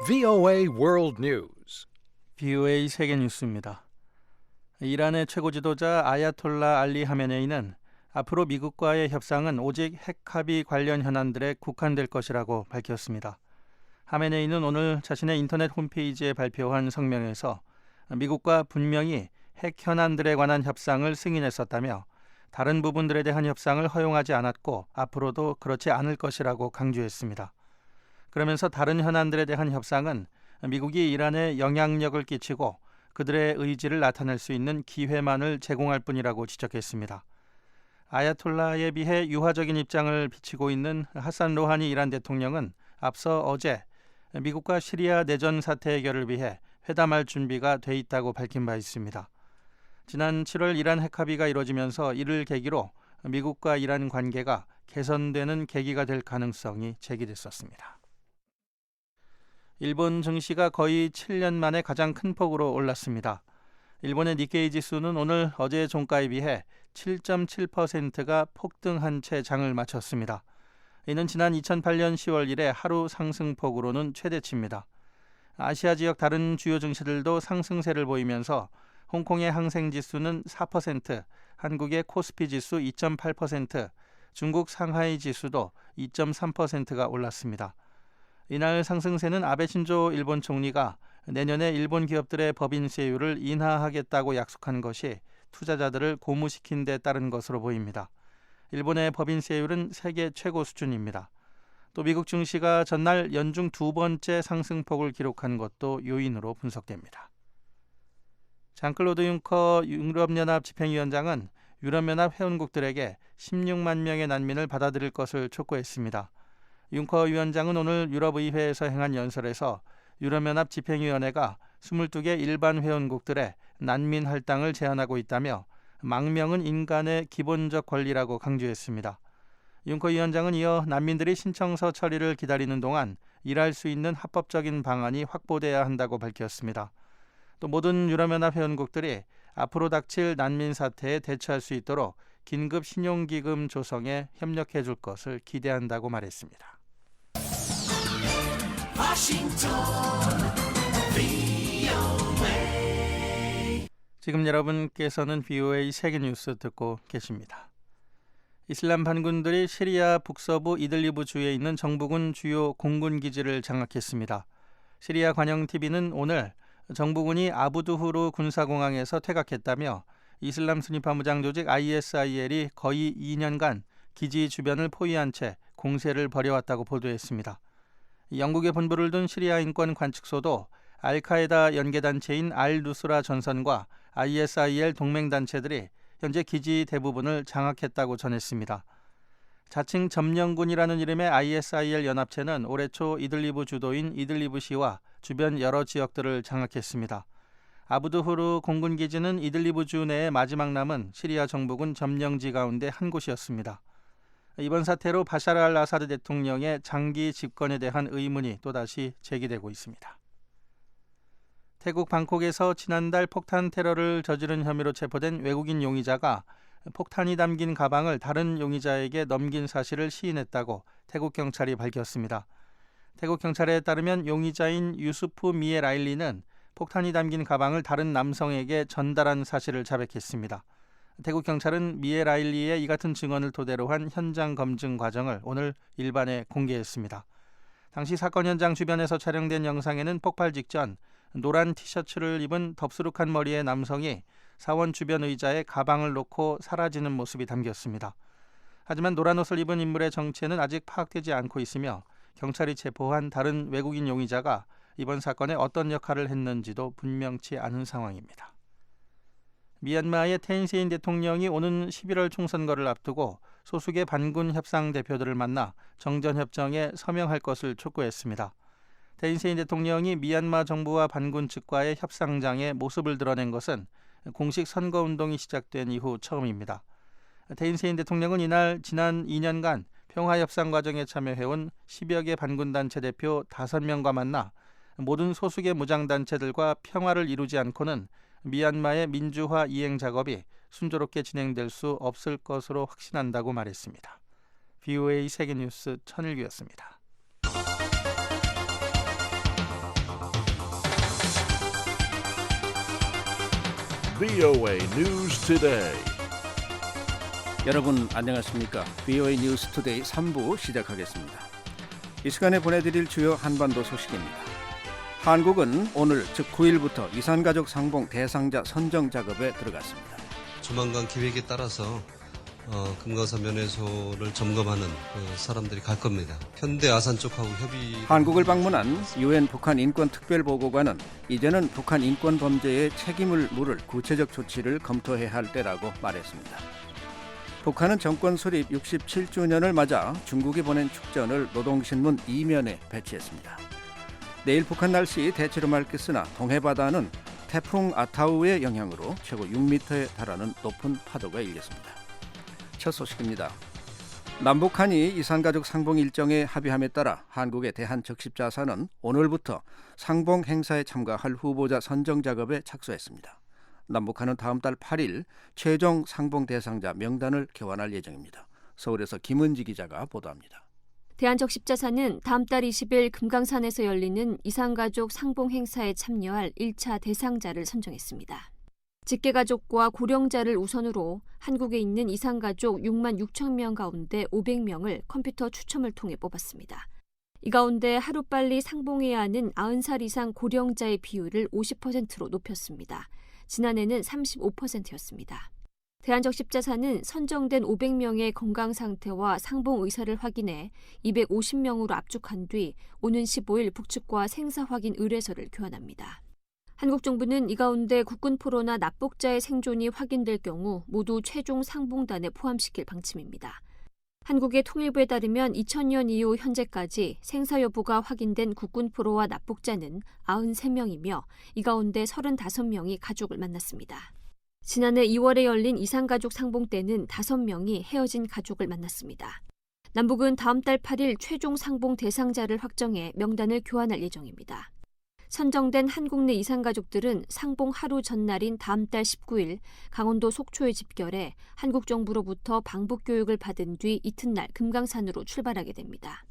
VOA World News. VOA 세계 뉴스입니다. 이란의 최고 지도자 아야톨라 알리 하메네이는 앞으로 미국과의 협상은 오직 핵 합의 관련 현안들에 국한될 것이라고 밝혔습니다. 하메네이는 오늘 자신의 인터넷 홈페이지에 발표한 성명에서 미국과 분명히 핵 현안들에 관한 협상을 승인했었다며 다른 부분들에 대한 협상을 허용하지 않았고 앞으로도 그렇지 않을 것이라고 강조했습니다. 그러면서 다른 현안들에 대한 협상은 미국이 이란에 영향력을 끼치고 그들의 의지를 나타낼 수 있는 기회만을 제공할 뿐이라고 지적했습니다. 아야톨라에 비해 유화적인 입장을 비치고 있는 하산 로하니 이란 대통령은 앞서 어제 미국과 시리아 내전 사태 해결을 위해 회담할 준비가 돼 있다고 밝힌 바 있습니다. 지난 7월 이란 핵 합의가 이뤄지면서 이를 계기로 미국과 이란 관계가 개선되는 계기가 될 가능성이 제기됐었습니다. 일본 증시가 거의 7년 만에 가장 큰 폭으로 올랐습니다. 일본의 니케이 지수는 오늘 어제 종가에 비해 7.7%가 폭등한 채 장을 마쳤습니다. 이는 지난 2008년 10월 이래 하루 상승폭으로는 최대치입니다. 아시아 지역 다른 주요 증시들도 상승세를 보이면서 홍콩의 항생지수는 4%, 한국의 코스피 지수 2.8%, 중국 상하이 지수도 2.3%가 올랐습니다. 이날 상승세는 아베 신조 일본 총리가 내년에 일본 기업들의 법인세율을 인하하겠다고 약속한 것이 투자자들을 고무시킨 데 따른 것으로 보입니다. 일본의 법인세율은 세계 최고 수준입니다. 또 미국 증시가 전날 연중 두 번째 상승폭을 기록한 것도 요인으로 분석됩니다. 장클로드 융커 유럽연합 집행위원장은 유럽연합 회원국들에게 16만 명의 난민을 받아들일 것을 촉구했습니다. 융커 위원장은 오늘 유럽의회에서 행한 연설에서 유럽연합 집행위원회가 22개 일반 회원국들의 난민 할당을 제한하고 있다며 망명은 인간의 기본적 권리라고 강조했습니다. 융커 위원장은 이어 난민들이 신청서 처리를 기다리는 동안 일할 수 있는 합법적인 방안이 확보돼야 한다고 밝혔습니다. 또 모든 유럽연합 회원국들이 앞으로 닥칠 난민 사태에 대처할 수 있도록 긴급 신용기금 조성에 협력해 줄 것을 기대한다고 말했습니다. 지금 여러분께서는 VOA 세계뉴스 듣고 계십니다. 이슬람 반군들이 시리아 북서부 이들리브 주에 있는 정부군 주요 공군기지를 장악했습니다. 시리아 관영TV는 오늘 정부군이 아부두후르 군사공항에서 퇴각했다며 이슬람 순위파 무장 조직 ISIL이 거의 2년간 기지 주변을 포위한 채 공세를 벌여왔다고 보도했습니다. 영국의 본부를 둔 시리아 인권 관측소도 알카에다 연계단체인 알-누스라 전선과 ISIL 동맹단체들이 현재 기지 대부분을 장악했다고 전했습니다. 자칭 점령군이라는 이름의 ISIL 연합체는 올해 초 이들리브 주도인 이들리브시와 주변 여러 지역들을 장악했습니다. 아부두후르 공군기지는 이들리브 주 내의 마지막 남은 시리아 정부군 점령지 가운데 한 곳이었습니다. 이번 사태로 바샤르 알 아사드 대통령의 장기 집권에 대한 의문이 또다시 제기되고 있습니다. 태국 방콕에서 지난달 폭탄 테러를 저지른 혐의로 체포된 외국인 용의자가 폭탄이 담긴 가방을 다른 용의자에게 넘긴 사실을 시인했다고 태국 경찰이 밝혔습니다. 태국 경찰에 따르면 용의자인 유수프 미에 라일리는 폭탄이 담긴 가방을 다른 남성에게 전달한 사실을 자백했습니다. 태국 경찰은 미에 라일리의 이 같은 증언을 토대로 한 현장 검증 과정을 오늘 일반에 공개했습니다. 당시 사건 현장 주변에서 촬영된 영상에는 폭발 직전 노란 티셔츠를 입은 덥수룩한 머리의 남성이 사원 주변 의자에 가방을 놓고 사라지는 모습이 담겼습니다. 하지만 노란 옷을 입은 인물의 정체는 아직 파악되지 않고 있으며 경찰이 체포한 다른 외국인 용의자가 이번 사건에 어떤 역할을 했는지도 분명치 않은 상황입니다. 미얀마의 텐세인 대통령이 오는 11월 총선거를 앞두고 소수의 반군 협상 대표들을 만나 정전협정에 서명할 것을 촉구했습니다. 텐세인 대통령이 미얀마 정부와 반군 측과의 협상장에 모습을 드러낸 것은 공식 선거운동이 시작된 이후 처음입니다. 텐세인 대통령은 이날 지난 2년간 평화협상 과정에 참여해온 10여 개 반군단체 대표 5명과 만나 모든 소수의 무장단체들과 평화를 이루지 않고는 미얀마의 민주화 이행 작업이 순조롭게 진행될 수 없을 것으로 확신한다고 말했습니다. VOA 세계뉴스 천일규였습니다. VOA News Today. 여러분 안녕하십니까? VOA 뉴스 투데이 3부 시작하겠습니다. 이 시간에 보내드릴 주요 한반도 소식입니다. 한국은 오늘 즉 9일부터 이산가족 상봉 대상자 선정 작업에 들어갔습니다. 조만간 계획에 따라서 금강산 면회소를 점검하는 사람들이 갈 겁니다. 현대 아산 쪽하고 한국을 방문한 유엔 북한 인권특별보고관은 이제는 북한 인권 범죄에 책임을 물을 구체적 조치를 검토해야 할 때라고 말했습니다. 북한은 정권 수립 67주년을 맞아 중국이 보낸 축전을 노동신문 2면에 배치했습니다. 내일 북한 날씨 대체로 맑겠으나 동해바다는 태풍 아타우의 영향으로 최고 6m에 달하는 높은 파도가 일겠습니다. 첫 소식입니다. 남북한이 이산가족 상봉 일정에 합의함에 따라 한국의 대한적십자사는 오늘부터 상봉 행사에 참가할 후보자 선정 작업에 착수했습니다. 남북한은 다음 달 8일 최종 상봉 대상자 명단을 교환할 예정입니다. 서울에서 김은지 기자가 보도합니다. 대한적십자사는 다음 달 20일 금강산에서 열리는 이산가족 상봉 행사에 참여할 1차 대상자를 선정했습니다. 직계가족과 고령자를 우선으로 한국에 있는 이산가족 6만 6천 명 가운데 500명을 컴퓨터 추첨을 통해 뽑았습니다. 이 가운데 하루빨리 상봉해야 하는 90살 이상 고령자의 비율을 50%로 높였습니다. 지난해는 35%였습니다. 대한적십자사는 선정된 500명의 건강 상태와 상봉 의사를 확인해 250명으로 압축한 뒤 오는 15일 북측과 생사 확인 의뢰서를 교환합니다. 한국 정부는 이 가운데 국군 포로나 납북자의 생존이 확인될 경우 모두 최종 상봉단에 포함시킬 방침입니다. 한국의 통일부에 따르면 2000년 이후 현재까지 생사 여부가 확인된 국군 포로와 납북자는 93명이며 이 가운데 35명이 가족을 만났습니다. 지난해 2월에 열린 이산가족 상봉 때는 5명이 헤어진 가족을 만났습니다. 남북은 다음 달 8일 최종 상봉 대상자를 확정해 명단을 교환할 예정입니다. 선정된 한국 내 이산가족들은 상봉 하루 전날인 다음 달 19일 강원도 속초에 집결해 한국 정부로부터 방북 교육을 받은 뒤 이튿날 금강산으로 출발하게 됩니다.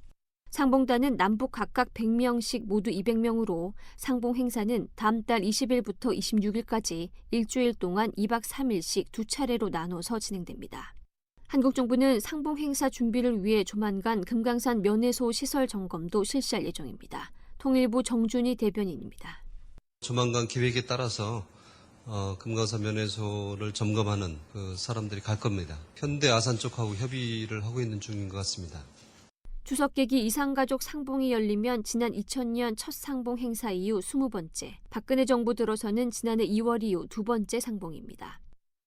상봉단은 남북 각각 100명씩 모두 200명으로 상봉 행사는 다음 달 20일부터 26일까지 일주일 동안 2박 3일씩 두 차례로 나눠서 진행됩니다. 한국 정부는 상봉 행사 준비를 위해 조만간 금강산 면회소 시설 점검도 실시할 예정입니다. 통일부 정준희 대변인입니다. 조만간 계획에 따라서 금강산 면회소를 점검하는 사람들이 갈 겁니다. 현대 아산 쪽하고 협의를 하고 있는 중인 것 같습니다. 추석계기 이산가족 상봉이 열리면 지난 2000년 첫 상봉 행사 이후 20번째, 박근혜 정부 들어서는 지난해 2월 이후 2번째 상봉입니다.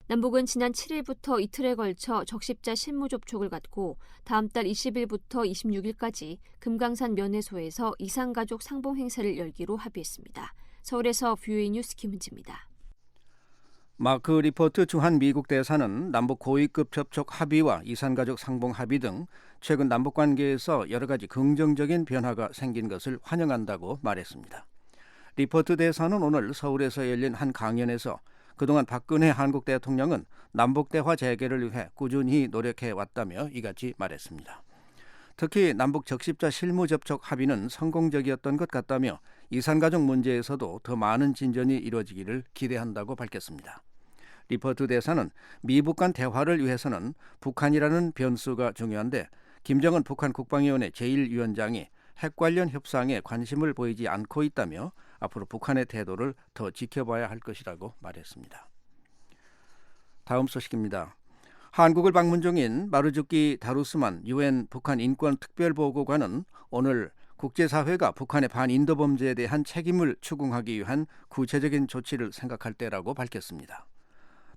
남북은 지난 7일부터 이틀에 걸쳐 적십자 실무 접촉을 갖고 다음 달 20일부터 26일까지 금강산 면회소에서 이산가족 상봉 행사를 열기로 합의했습니다. 서울에서 VOA 뉴스 김은지입니다. 마크 리포트 주한 미국 대사는 남북 고위급 접촉 합의와 이산가족 상봉 합의 등 최근 남북 관계에서 여러 가지 긍정적인 변화가 생긴 것을 환영한다고 말했습니다. 리포트 대사는 오늘 서울에서 열린 한 강연에서 그동안 박근혜 한국 대통령은 남북 대화 재개를 위해 꾸준히 노력해 왔다며 이같이 말했습니다. 특히 남북 적십자 실무 접촉 합의는 성공적이었던 것 같다며 이산가족 문제에서도 더 많은 진전이 이루어지기를 기대한다고 밝혔습니다. 리포트 대사는 미북 간 대화를 위해서는 북한이라는 변수가 중요한데 김정은 북한 국방위원회 제1위원장이 핵 관련 협상에 관심을 보이지 않고 있다며 앞으로 북한의 태도를 더 지켜봐야 할 것이라고 말했습니다. 다음 소식입니다. 한국을 방문 중인 마르주키 다루스만 유엔 북한 인권특별보고관은 오늘 국제사회가 북한의 반인도 범죄에 대한 책임을 추궁하기 위한 구체적인 조치를 생각할 때라고 밝혔습니다.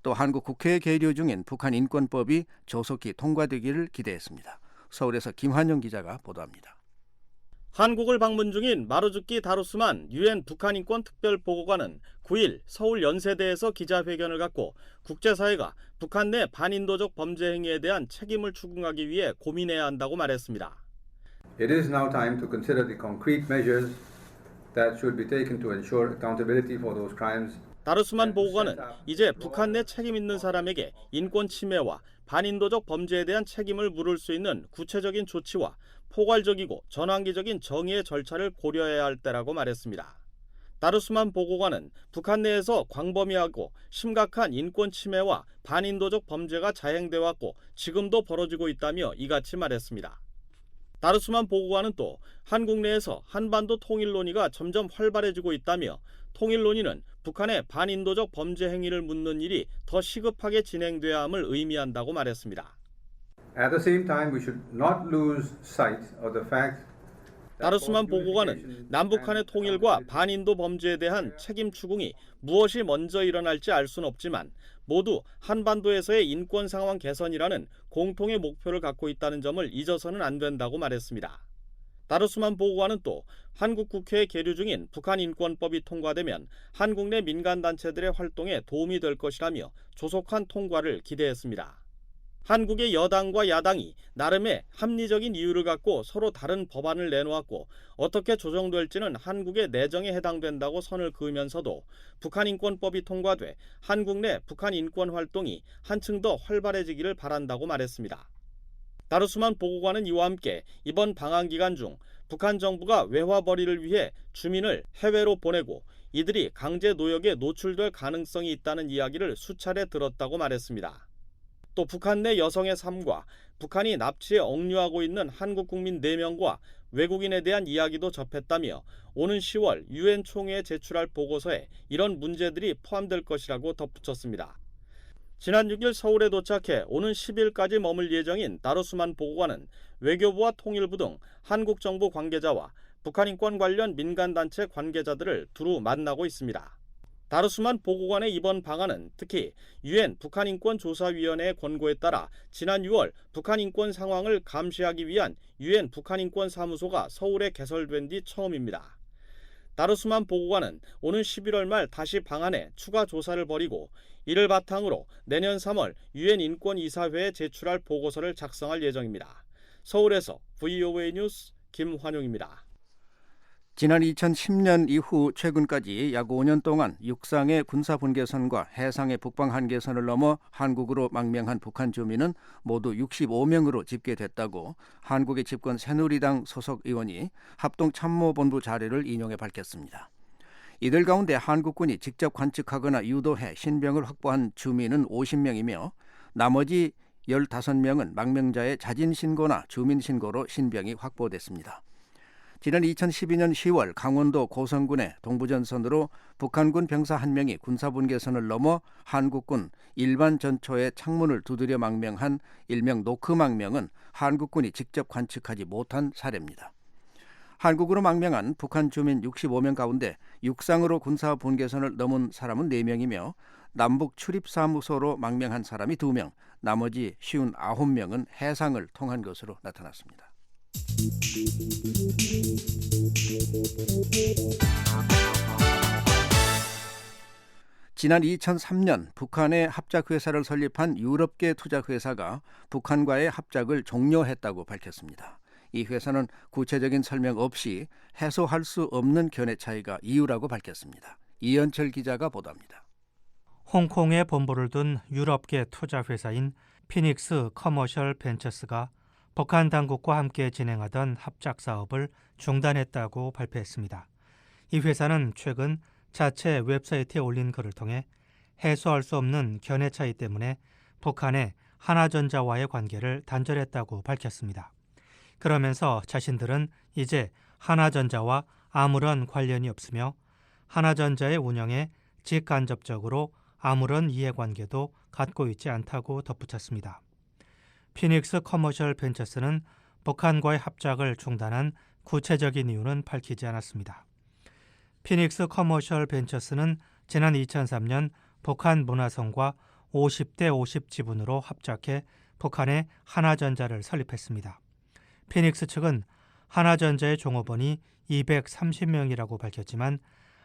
또 한국 국회에 계류 중인 북한 인권법이 조속히 통과되기를 기대했습니다. 서울에서 김환영 기자가 보도합니다. 한국을 방문 중인 마르주키 다루스만 유엔 북한 인권 특별보고관은 9일 서울 연세대에서 기자회견을 갖고 국제사회가 북한 내 반인도적 범죄 행위에 대한 책임을 추궁하기 위해 고민해야 한다고 말했습니다. It is now time to consider the concrete measures that should be taken to ensure accountability for those crimes. 다루스만 보고관은 이제 북한 내 책임 있는 사람에게 인권 침해와 반인도적 범죄에 대한 책임을 물을 수 있는 구체적인 조치와 포괄적이고 전환기적인 정의의 절차를 고려해야 할 때라고 말했습니다. 다루스만 보고관은 북한 내에서 광범위하고 심각한 인권 침해와 반인도적 범죄가 자행돼 왔고 지금도 벌어지고 있다며 이같이 말했습니다. 다루스만 보고관은 또 한국 내에서 한반도 통일 논의가 점점 활발해지고 있다며 통일 논의는 북한의 반인도적 범죄 행위를 묻는 일이 더 시급하게 진행돼야 함을 의미한다고 말했습니다. At the same time, we should not lose sight of the fact 다루스만 보고관은 남북한의 통일과 반인도 범죄에 대한 책임 추궁이 무엇이 먼저 일어날지 알 수는 없지만 모두 한반도에서의 인권 상황 개선이라는 공통의 목표를 갖고 있다는 점을 잊어서는 안 된다고 말했습니다. 다루스만 보고관은 또 한국 국회에 계류 중인 북한 인권법이 통과되면 한국 내 민간단체들의 활동에 도움이 될 것이라며 조속한 통과를 기대했습니다. 한국의 여당과 야당이 나름의 합리적인 이유를 갖고 서로 다른 법안을 내놓았고 어떻게 조정될지는 한국의 내정에 해당된다고 선을 그으면서도 북한 인권법이 통과돼 한국 내 북한 인권 활동이 한층 더 활발해지기를 바란다고 말했습니다. 다루스만 보고관은 이와 함께 이번 방한 기간 중 북한 정부가 외화벌이를 위해 주민을 해외로 보내고 이들이 강제 노역에 노출될 가능성이 있다는 이야기를 수차례 들었다고 말했습니다. 또 북한 내 여성의 삶과 북한이 납치에 억류하고 있는 한국 국민 4명과 외국인에 대한 이야기도 접했다며 오는 10월 유엔 총회에 제출할 보고서에 이런 문제들이 포함될 것이라고 덧붙였습니다. 지난 6일 서울에 도착해 오는 10일까지 머물 예정인 다루스만 보고관은 외교부와 통일부 등 한국 정부 관계자와 북한 인권 관련 민간단체 관계자들을 두루 만나고 있습니다. 다루스만 보고관의 이번 방안은 특히 유엔 북한인권조사위원회의 권고에 따라 지난 6월 북한 인권 상황을 감시하기 위한 유엔 북한인권사무소가 서울에 개설된 뒤 처음입니다. 다루스만 보고관은 오는 11월 말 다시 방안해 추가 조사를 벌이고 이를 바탕으로 내년 3월 유엔 인권이사회에 제출할 보고서를 작성할 예정입니다. 서울에서 VOA 뉴스 김환용입니다. 지난 2010년 이후 최근까지 약 5년 동안 육상의 군사분계선과 해상의 북방한계선을 넘어 한국으로 망명한 북한 주민은 모두 65명으로 집계됐다고 한국의 집권 새누리당 소속 의원이 합동참모본부 자료를 인용해 밝혔습니다. 이들 가운데 한국군이 직접 관측하거나 유도해 신병을 확보한 주민은 50명이며 나머지 15명은 망명자의 자진신고나 주민신고로 신병이 확보됐습니다. 지난 2012년 10월 강원도 고성군의 동부전선으로 북한군 병사 1명이 군사분계선을 넘어 한국군 일반 전초의 창문을 두드려 망명한 일명 노크 망명은 한국군이 직접 관측하지 못한 사례입니다. 한국으로 망명한 북한 주민 65명 가운데 육상으로 군사분계선을 넘은 사람은 4명이며 남북 출입사무소로 망명한 사람이 2명, 나머지 59명은 해상을 통한 것으로 나타났습니다. 지난 2003년 북한의 합작회사를 설립한 유럽계 투자회사가 북한과의 합작을 종료했다고 밝혔습니다. 이 회사는 구체적인 설명 없이 해소할 수 없는 견해 차이가 이유라고 밝혔습니다. 이현철 기자가 보도합니다. 홍콩에 본부를 둔 유럽계 투자회사인 피닉스 커머셜 벤처스가 북한 당국과 함께 진행하던 합작 사업을 중단했다고 발표했습니다. 이 회사는 최근 자체 웹사이트에 올린 글을 통해 해소할 수 없는 견해 차이 때문에 북한의 하나전자와의 관계를 단절했다고 밝혔습니다. 그러면서 자신들은 이제 하나전자와 아무런 관련이 없으며 하나전자의 운영에 직간접적으로 아무런 이해관계도 갖고 있지 않다고 덧붙였습니다. 피닉스 커머셜 벤처스는 북한과의 합작을 중단한 구체적인 이유는 밝히지 않았습니다. 피닉스 커머셜 벤처스는 지난 2003년 북한 문화성과 50대 50 지분으로 합작해 북한의 하나전자를 설립했습니다. 피닉스 측은 하나전자의 종업원이 230명이라고 밝혔지만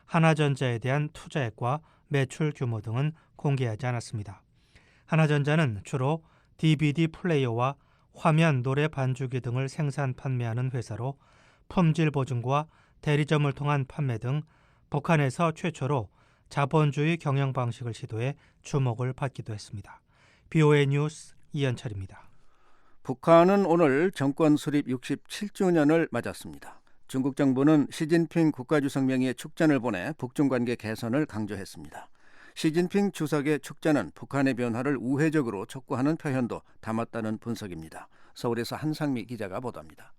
하나전자에 대한 투자액과 매출 규모 등은 공개하지 않았습니다. 하나전자는 주로 DVD 플레이어와 화면, 노래 반주기 등을 생산 판매하는 회사로 품질 보증과 대리점을 통한 판매 등 북한에서 최초로 자본주의 경영 방식을 시도해 주목을 받기도 했습니다. BOA 뉴스 이현철입니다. 북한은 오늘 정권 수립 67주년을 맞았습니다. 중국 정부는 시진핑 국가주석 명의의 축전을 보내 북중 관계 개선을 강조했습니다. 시진핑 주석의 축전은 북한의 변화를 우회적으로 촉구하는 표현도 담았다는 분석입니다. 서울에서 한상미 기자가 보도합니다.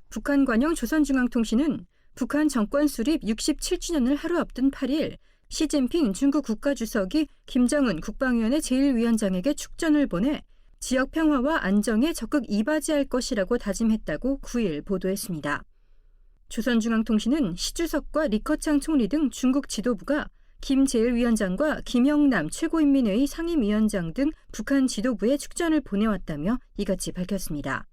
북한 관영 조선중앙통신은 북한 정권 수립 67주년을 하루 앞둔 8일 시진핑 중국 국가주석이 김정은 국방위원회 제1위원장에게 축전을 보내 지역 평화와 안정에 적극 이바지할 것이라고 다짐했다고 9일 보도했습니다. 조선중앙통신은 시 주석과 리커창 총리 등 중국 지도부가 김 제1위원장과 김영남 최고인민회의 상임위원장 등 북한 지도부에 축전을 보내왔다며 이같이 밝혔습니다.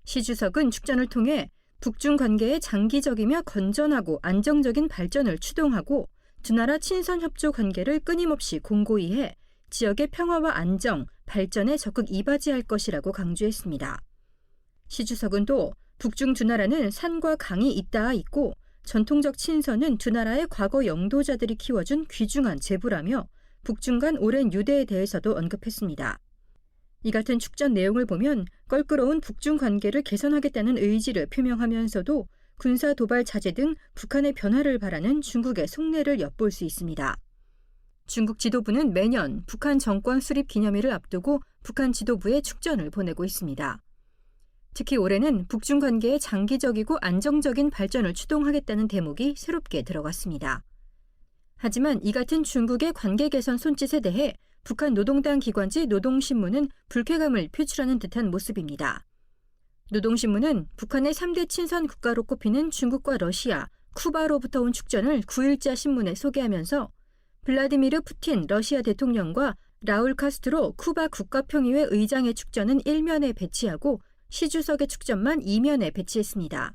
시 주석은 축전을 통해 북중 관계의 장기적이며 건전하고 안정적인 발전을 추동하고 두 나라 친선 협조 관계를 끊임없이 공고히 해 지역의 평화와 안정, 발전에 적극 이바지할 것이라고 강조했습니다. 시 주석은 또 북중 두 나라는 산과 강이 잇닿아 있고 전통적 친선은 두 나라의 과거 영도자들이 키워준 귀중한 재부라며 북중 간 오랜 유대에 대해서도 언급했습니다. 이 같은 축전 내용을 보면 껄끄러운 북중 관계를 개선하겠다는 의지를 표명하면서도 군사 도발 자제 등 북한의 변화를 바라는 중국의 속내를 엿볼 수 있습니다. 중국 지도부는 매년 북한 정권 수립 기념일을 앞두고 북한 지도부에 축전을 보내고 있습니다. 특히 올해는 북중 관계의 장기적이고 안정적인 발전을 추동하겠다는 대목이 새롭게 들어갔습니다. 하지만 이 같은 중국의 관계 개선 손짓에 대해 북한 노동당 기관지 노동신문은 불쾌감을 표출하는 듯한 모습입니다. 노동신문은 북한의 3대 친선 국가로 꼽히는 중국과 러시아, 쿠바로부터 온 축전을 9일자 신문에 소개하면서 블라디미르 푸틴 러시아 대통령과 라울 카스트로 쿠바 국가평의회 의장의 축전은 1면에 배치하고 시 주석의 축전만 2면에 배치했습니다.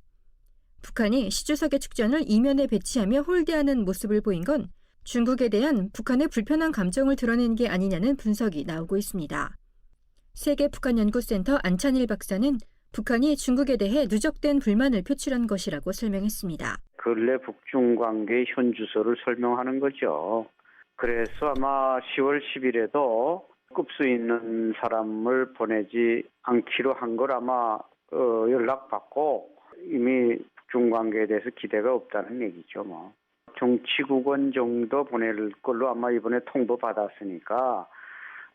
북한이 시 주석의 축전을 2면에 배치하며 홀대하는 모습을 보인 건 중국에 대한 북한의 불편한 감정을 드러낸 게 아니냐는 분석이 나오고 있습니다. 세계북한연구센터 안찬일 박사는 북한이 중국에 대해 누적된 불만을 표출한 것이라고 설명했습니다. 근래 북중 관계의 현주소를 설명하는 거죠. 그래서 아마 10월 10일에도 급수 있는 사람을 보내지 않기로 한 걸 아마 연락받고 이미 북중 관계에 대해서 기대가 없다는 얘기죠. 뭐 정치국원 정도 보낼 걸로 아마 이번에 통보받았으니까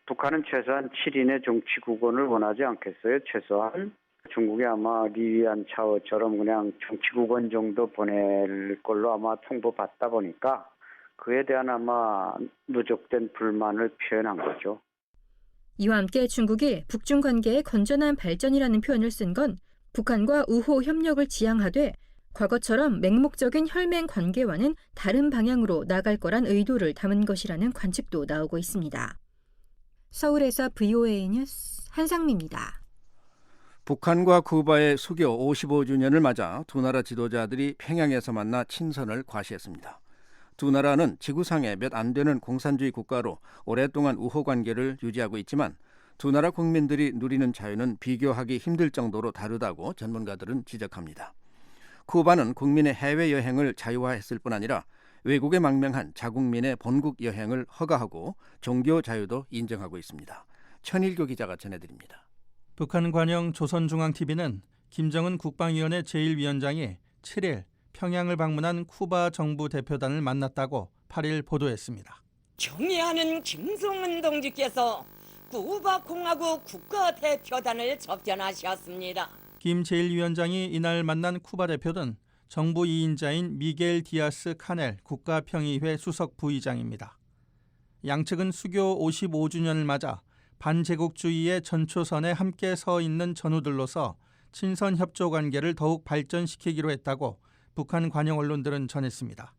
북한은 최소한 7인의 정치국원을 원하지 않겠어요. 최소한 중국이 아마 리위안 차오처럼 그냥 정치국원 정도 보낼 걸로 아마 통보받다 보니까 그에 대한 아마 누적된 불만을 표현한 거죠. 이와 함께 중국이 북중 관계의 건전한 발전이라는 표현을 쓴 건 북한과 우호 협력을 지향하되 과거처럼 맹목적인 혈맹 관계와는 다른 방향으로 나갈 거란 의도를 담은 것이라는 관측도 나오고 있습니다. 서울에서 VOA 뉴스 한상미입니다. 북한과 쿠바의 수교 55주년을 맞아 두 나라 지도자들이 평양에서 만나 친선을 과시했습니다. 두 나라는 지구상에 몇 안 되는 공산주의 국가로 오랫동안 우호 관계를 유지하고 있지만 두 나라 국민들이 누리는 자유는 비교하기 힘들 정도로 다르다고 전문가들은 지적합니다. 쿠바는 국민의 해외여행을 자유화했을 뿐 아니라 외국에 망명한 자국민의 본국 여행을 허가하고 종교 자유도 인정하고 있습니다. 천일교 기자가 전해드립니다. 북한 관영 조선중앙TV는 김정은 국방위원회 제1위원장이 7일 평양을 방문한 쿠바 정부 대표단을 만났다고 8일 보도했습니다. 존경하는 김성은 동지께서 쿠바 공화국 국가대표단을 접견하셨습니다. 김 제1위원장이 이날 만난 쿠바 대표는 정부 2인자인 미겔 디아스 카넬 국가평의회 수석 부의장입니다. 양측은 수교 55주년을 맞아 반제국주의의 전초선에 함께 서 있는 전우들로서 친선 협조 관계를 더욱 발전시키기로 했다고 북한 관영 언론들은 전했습니다.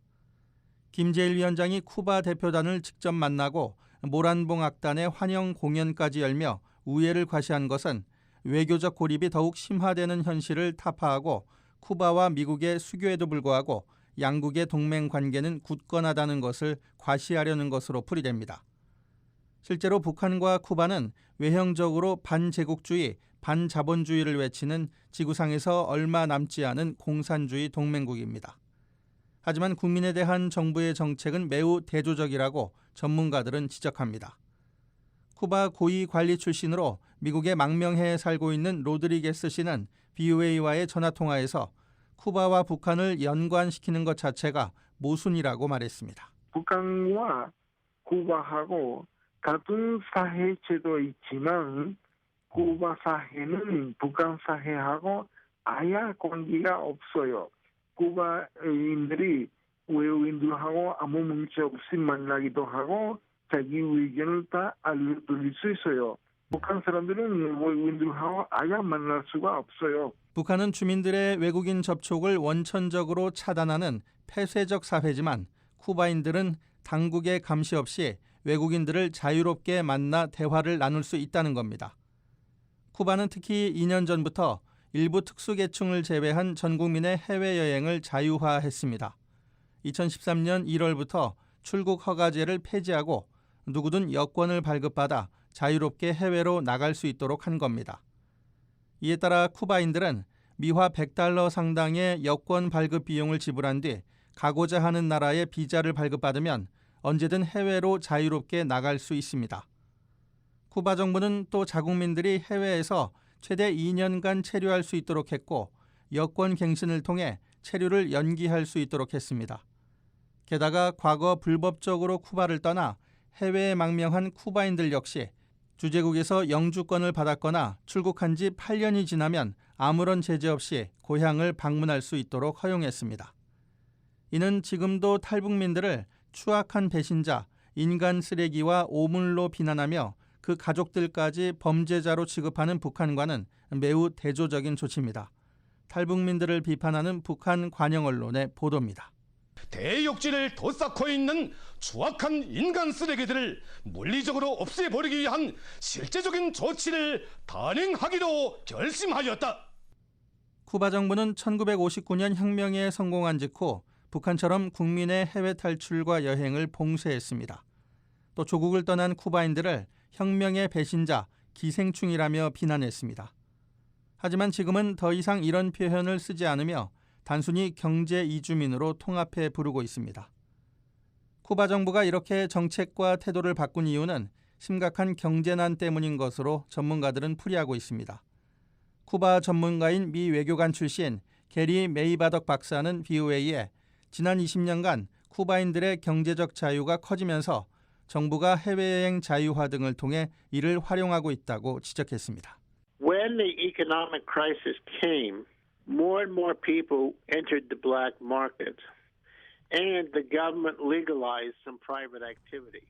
김 제1위원장이 쿠바 대표단을 직접 만나고 모란봉 악단의 환영 공연까지 열며 우애를 과시한 것은 외교적 고립이 더욱 심화되는 현실을 타파하고 쿠바와 미국의 수교에도 불구하고 양국의 동맹 관계는 굳건하다는 것을 과시하려는 것으로 풀이됩니다. 실제로 북한과 쿠바는 외형적으로 반제국주의, 반자본주의를 외치는 지구상에서 얼마 남지 않은 공산주의 동맹국입니다. 하지만 국민에 대한 정부의 정책은 매우 대조적이라고 전문가들은 지적합니다. 쿠바 고위 관리 출신으로 미국에 망명해 살고 있는 로드리게스 씨는 VOA와의 전화통화에서 쿠바와 북한을 연관시키는 것 자체가 모순이라고 말했습니다. 북한과 쿠바하고 같은 사회 제도 있지만 쿠바 사회는 북한 사회하고 아예 관계가 없어요. 쿠바인들이 외국인들하고 아무 문제 없이 만나기도 하고 자기 의견을 다 알려드릴 수 있어요. 북한 사람들은 외국인들하고 아예 만날 수가 없어요. 북한은 주민들의 외국인 접촉을 원천적으로 차단하는 폐쇄적 사회지만 쿠바인들은 당국의 감시 없이 외국인들을 자유롭게 만나 대화를 나눌 수 있다는 겁니다. 쿠바는 특히 2년 전부터 일부 특수계층을 제외한 전 국민의 해외여행을 자유화했습니다. 2013년 1월부터 출국 허가제를 폐지하고 누구든 여권을 발급받아 자유롭게 해외로 나갈 수 있도록 한 겁니다. 이에 따라 쿠바인들은 미화 $100 상당의 여권 발급 비용을 지불한 뒤 가고자 하는 나라의 비자를 발급받으면 언제든 해외로 자유롭게 나갈 수 있습니다. 쿠바 정부는 또 자국민들이 해외에서 최대 2년간 체류할 수 있도록 했고 여권 갱신을 통해 체류를 연기할 수 있도록 했습니다. 게다가 과거 불법적으로 쿠바를 떠나 해외에 망명한 쿠바인들 역시 주재국에서 영주권을 받았거나 출국한 지 8년이 지나면 아무런 제재 없이 고향을 방문할 수 있도록 허용했습니다. 이는 지금도 탈북민들을 추악한 배신자, 인간 쓰레기와 오물로 비난하며 그 가족들까지 범죄자로 취급하는 북한과는 매우 대조적인 조치입니다. 탈북민들을 비판하는 북한 관영 언론의 보도입니다. 대욕지를 덧쌓고 있는 추악한 인간 쓰레기들을 물리적으로 없애버리기 위한 실제적인 조치를 단행하기로 결심하였다. 쿠바 정부는 1959년 혁명에 성공한 직후 북한처럼 국민의 해외 탈출과 여행을 봉쇄했습니다. 또 조국을 떠난 쿠바인들을 혁명의 배신자, 기생충이라며 비난했습니다. 하지만 지금은 더 이상 이런 표현을 쓰지 않으며 단순히 경제 이주민으로 통합해 부르고 있습니다. 쿠바 정부가 이렇게 정책과 태도를 바꾼 이유는 심각한 경제난 때문인 것으로 전문가들은 풀이하고 있습니다. 쿠바 전문가인 미 외교관 출신 게리 메이바덕 박사는 VOA에 지난 20년간 쿠바인들의 경제적 자유가 커지면서 정부가 해외여행 자유화 등을 통해 이를 활용하고 있다고 지적했습니다. When the economic crisis came, more and more people entered the black market, and the government legalized some private activity.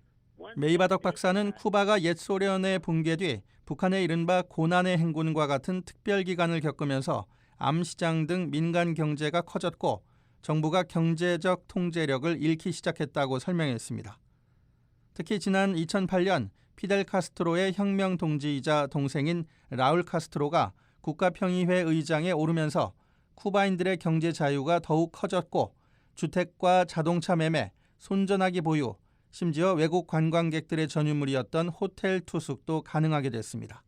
메이바덕 박사는 쿠바가 옛 소련의 붕괴 뒤 북한의 이른바 고난의 행군과 같은 특별기간을 겪으면서 암시장 등 민간 경제가 커졌고 정부가 경제적 통제력을 잃기 시작했다고 설명했습니다. 특히 지난 2008년 피델 카스트로의 혁명 동지이자 동생인 라울 카스트로가 국가평의회 의장에 오르면서 쿠바인들의 경제 자유가 더욱 커졌고 주택과 자동차 매매, 손전화기 보유, 심지어 외국 관광객들의 전유물이었던 호텔 투숙도 가능하게 됐습니다.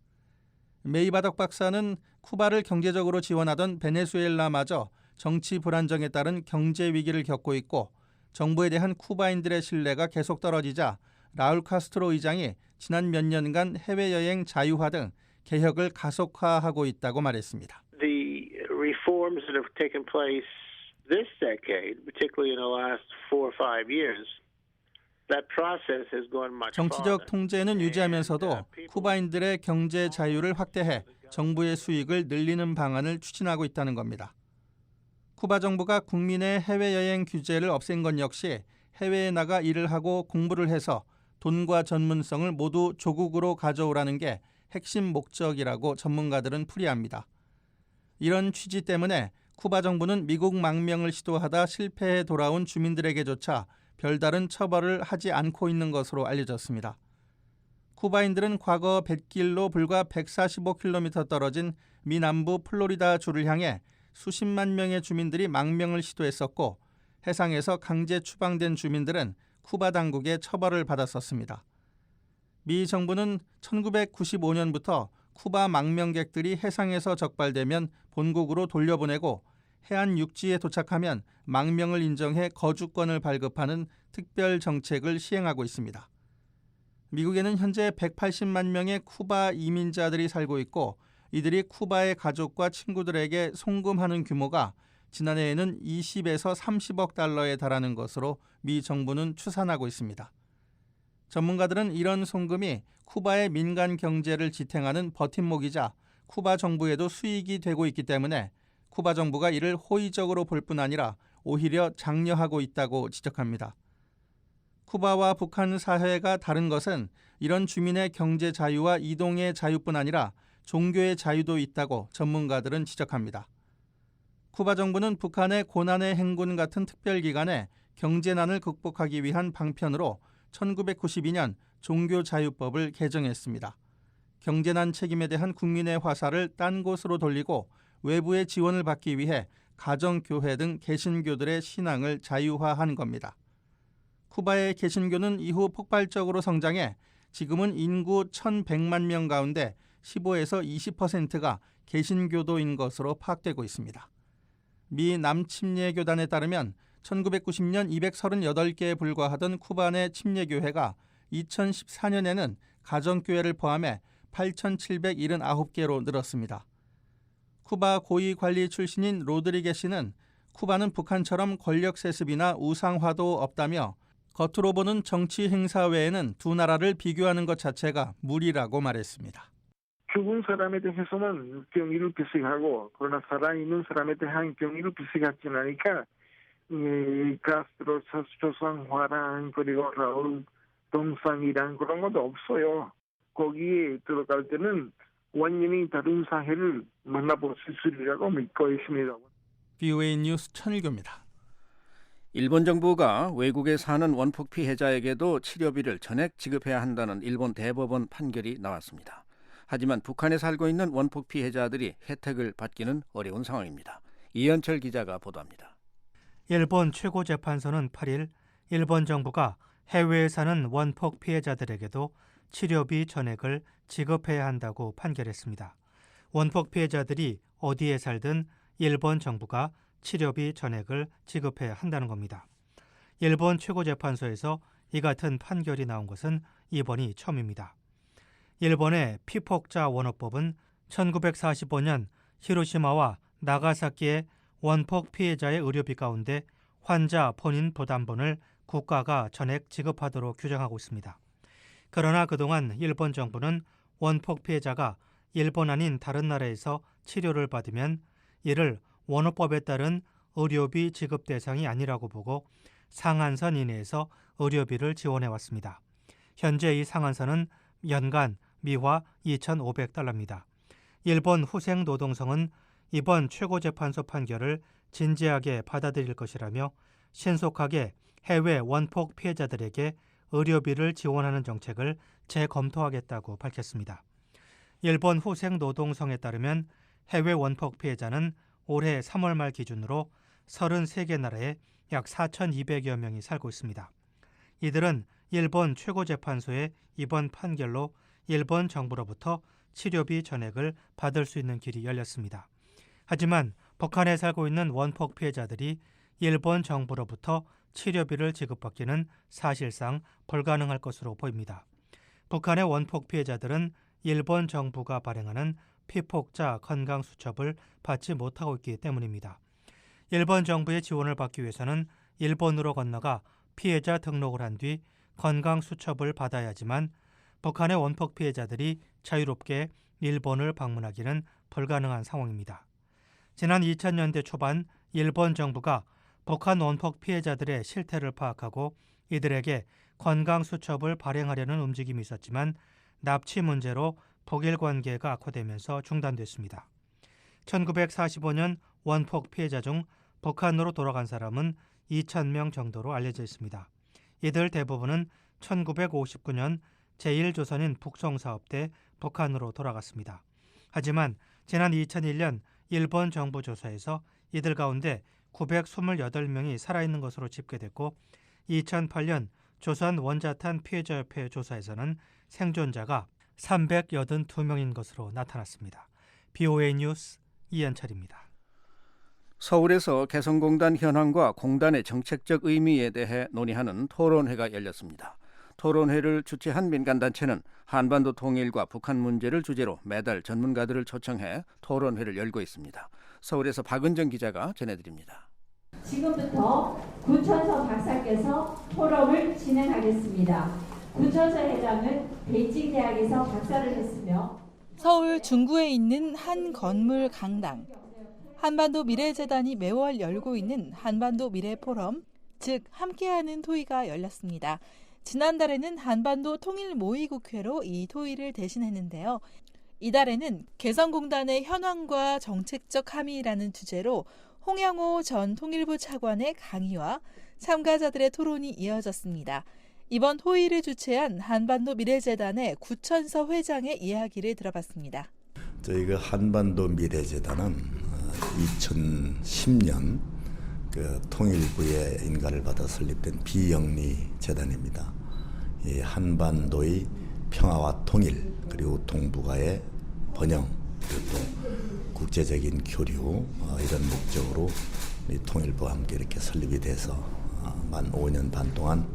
메이바덕 박사는 쿠바를 경제적으로 지원하던 베네수엘라마저 정치 불안정에 따른 경제 위기를 겪고 있고 정부에 대한 쿠바인들의 신뢰가 계속 떨어지자 라울 카스트로 의장이 지난 몇 년간 해외여행 자유화 등 개혁을 가속화하고 있다고 말했습니다. The reforms that have taken place this decade, particularly in the last 4 or 5 years, that process has gone much farther. 정치적 통제는 유지하면서도 쿠바인들의 경제 자유를 확대해 정부의 수익을 늘리는 방안을 추진하고 있다는 겁니다. 쿠바 정부가 국민의 해외여행 규제를 없앤 건 역시 해외에 나가 일을 하고 공부를 해서 돈과 전문성을 모두 조국으로 가져오라는 게 핵심 목적이라고 전문가들은 풀이합니다. 이런 취지 때문에 쿠바 정부는 미국 망명을 시도하다 실패해 돌아온 주민들에게조차 별다른 처벌을 하지 않고 있는 것으로 알려졌습니다. 쿠바인들은 과거 뱃길로 불과 145km 떨어진 미 남부 플로리다 주를 향해 수십만 명의 주민들이 망명을 시도했었고 해상에서 강제 추방된 주민들은 쿠바 당국의 처벌을 받았었습니다. 미 정부는 1995년부터 쿠바 망명객들이 해상에서 적발되면 본국으로 돌려보내고 해안 육지에 도착하면 망명을 인정해 거주권을 발급하는 특별 정책을 시행하고 있습니다. 미국에는 현재 180만 명의 쿠바 이민자들이 살고 있고 이들이 쿠바의 가족과 친구들에게 송금하는 규모가 지난해에는 20에서 30억 달러에 달하는 것으로 미 정부는 추산하고 있습니다. 전문가들은 이런 송금이 쿠바의 민간 경제를 지탱하는 버팀목이자 쿠바 정부에도 수익이 되고 있기 때문에 쿠바 정부가 이를 호의적으로 볼 뿐 아니라 오히려 장려하고 있다고 지적합니다. 쿠바와 북한 사회가 다른 것은 이런 주민의 경제 자유와 이동의 자유뿐 아니라 종교의 자유도 있다고 전문가들은 지적합니다. 쿠바 정부는 북한의 고난의 행군 같은 특별기간에 경제난을 극복하기 위한 방편으로 1992년 종교자유법을 개정했습니다. 경제난 책임에 대한 국민의 화살을 딴 곳으로 돌리고 외부의 지원을 받기 위해 가정교회 등 개신교들의 신앙을 자유화한 겁니다. 쿠바의 개신교는 이후 폭발적으로 성장해 지금은 인구 1,100만 명 가운데 15에서 20%가 개신교도인 것으로 파악되고 있습니다. 미 남침례교단에 따르면 1990년 238개에 불과하던 쿠바 내 침례교회가 2014년에는 가정교회를 포함해 8,779개로 늘었습니다. 쿠바 고위관리 출신인 로드리게스는 쿠바는 북한처럼 권력 세습이나 우상화도 없다며 겉으로 보는 정치 행사 외에는 두 나라를 비교하는 것 자체가 무리라고 말했습니다. 죽은 사람에 대해서는 경의를 표시하고 그러나 살아있는 사람에 대한 경의를 표시하지 않으니까 가스트로 조상화랑 그리고 라울 동상이랑 그런 것도 없어요. 거기에 들어갈 때는 완전히 다른 사회를 만나볼 수 있으리라고 믿고 있습니다. VOA 뉴스 천일교입니다. 일본 정부가 외국에 사는 원폭 피해자에게도 치료비를 전액 지급해야 한다는 일본 대법원 판결이 나왔습니다. 하지만 북한에 살고 있는 원폭 피해자들이 혜택을 받기는 어려운 상황입니다. 이현철 기자가 보도합니다. 일본 최고재판소는 8일 일본 정부가 해외에 사는 원폭 피해자들에게도 치료비 전액을 지급해야 한다고 판결했습니다. 원폭 피해자들이 어디에 살든 일본 정부가 치료비 전액을 지급해야 한다는 겁니다. 일본 최고재판소에서 이 같은 판결이 나온 것은 이번이 처음입니다. 일본의 피폭자 원어법은 1945년 히로시마와 나가사키의 원폭 피해자의 의료비 가운데 환자 본인 부담분을 국가가 전액 지급하도록 규정하고 있습니다. 그러나 그동안 일본 정부는 원폭 피해자가 일본 아닌 다른 나라에서 치료를 받으면 이를 원어법에 따른 의료비 지급 대상이 아니라고 보고 상한선 이내에서 의료비를 지원해왔습니다. 현재 이 상한선은 연간 미화 2,500달러입니다. 일본 후생노동성은 이번 최고재판소 판결을 진지하게 받아들일 것이라며 신속하게 해외 원폭 피해자들에게 의료비를 지원하는 정책을 재검토하겠다고 밝혔습니다. 일본 후생노동성에 따르면 해외 원폭 피해자는 올해 3월 말 기준으로 33개 나라에 약 4,200여 명이 살고 있습니다. 이들은 일본 최고재판소의 이번 판결로 일본 정부로부터 치료비 전액을 받을 수 있는 길이 열렸습니다. 하지만 북한에 살고 있는 원폭 피해자들이 일본 정부로부터 치료비를 지급받기는 사실상 불가능할 것으로 보입니다. 북한의 원폭 피해자들은 일본 정부가 발행하는 피폭자 건강수첩을 받지 못하고 있기 때문입니다. 일본 정부의 지원을 받기 위해서는 일본으로 건너가 피해자 등록을 한 뒤 건강수첩을 받아야 하지만 북한의 원폭 피해자들이 자유롭게 일본을 방문하기는 불가능한 상황입니다. 지난 2000년대 초반 일본 정부가 북한 원폭 피해자들의 실태를 파악하고 이들에게 건강수첩을 발행하려는 움직임이 있었지만 납치 문제로 북일 관계가 악화되면서 중단됐습니다. 1945년 원폭 피해자 중 북한으로 돌아간 사람은 2,000명 정도로 알려져 있습니다. 이들 대부분은 1959년 제1조선인 북송사업 때 북한으로 돌아갔습니다. 하지만 지난 2001년 일본 정부 조사에서 이들 가운데 928명이 살아있는 것으로 집계됐고 2008년 조선 원자탄 피해자협회 조사에서는 생존자가 382명인 것으로 나타났습니다. BOA 뉴스 이현철입니다. 서울에서 개성공단 현황과 공단의 정책적 의미에 대해 논의하는 토론회가 열렸습니다. 토론회를 주최한 민간단체는 한반도 통일과 북한 문제를 주제로 매달 전문가들을 초청해 토론회를 열고 있습니다. 서울에서 박은정 기자가 전해드립니다. 지금부터 구천서 박사께서 포럼을 진행하겠습니다. 구천서 회장은 베이징 대학에서 박사를 했으며 서울 중구에 있는 한 건물 강당. 한반도 미래재단이 매월 열고 있는 한반도 미래포럼, 즉 함께하는 토의가 열렸습니다. 지난달에는 한반도 통일모의국회로 이 토의를 대신했는데요. 이달에는 개성공단의 현황과 정책적 함의라는 주제로 홍양호 전 통일부 차관의 강의와 참가자들의 토론이 이어졌습니다. 이번 토의를 주최한 한반도 미래재단의 구천서 회장의 이야기를 들어봤습니다. 저희가 한반도 미래재단은 2010년 그 통일부의 인가를 받아 설립된 비영리 재단입니다. 이 한반도의 평화와 통일 그리고 동북아의 번영 그리고 또 국제적인 교류 이런 목적으로 우리 통일부와 함께 이렇게 설립이 돼서 만 5년 반 동안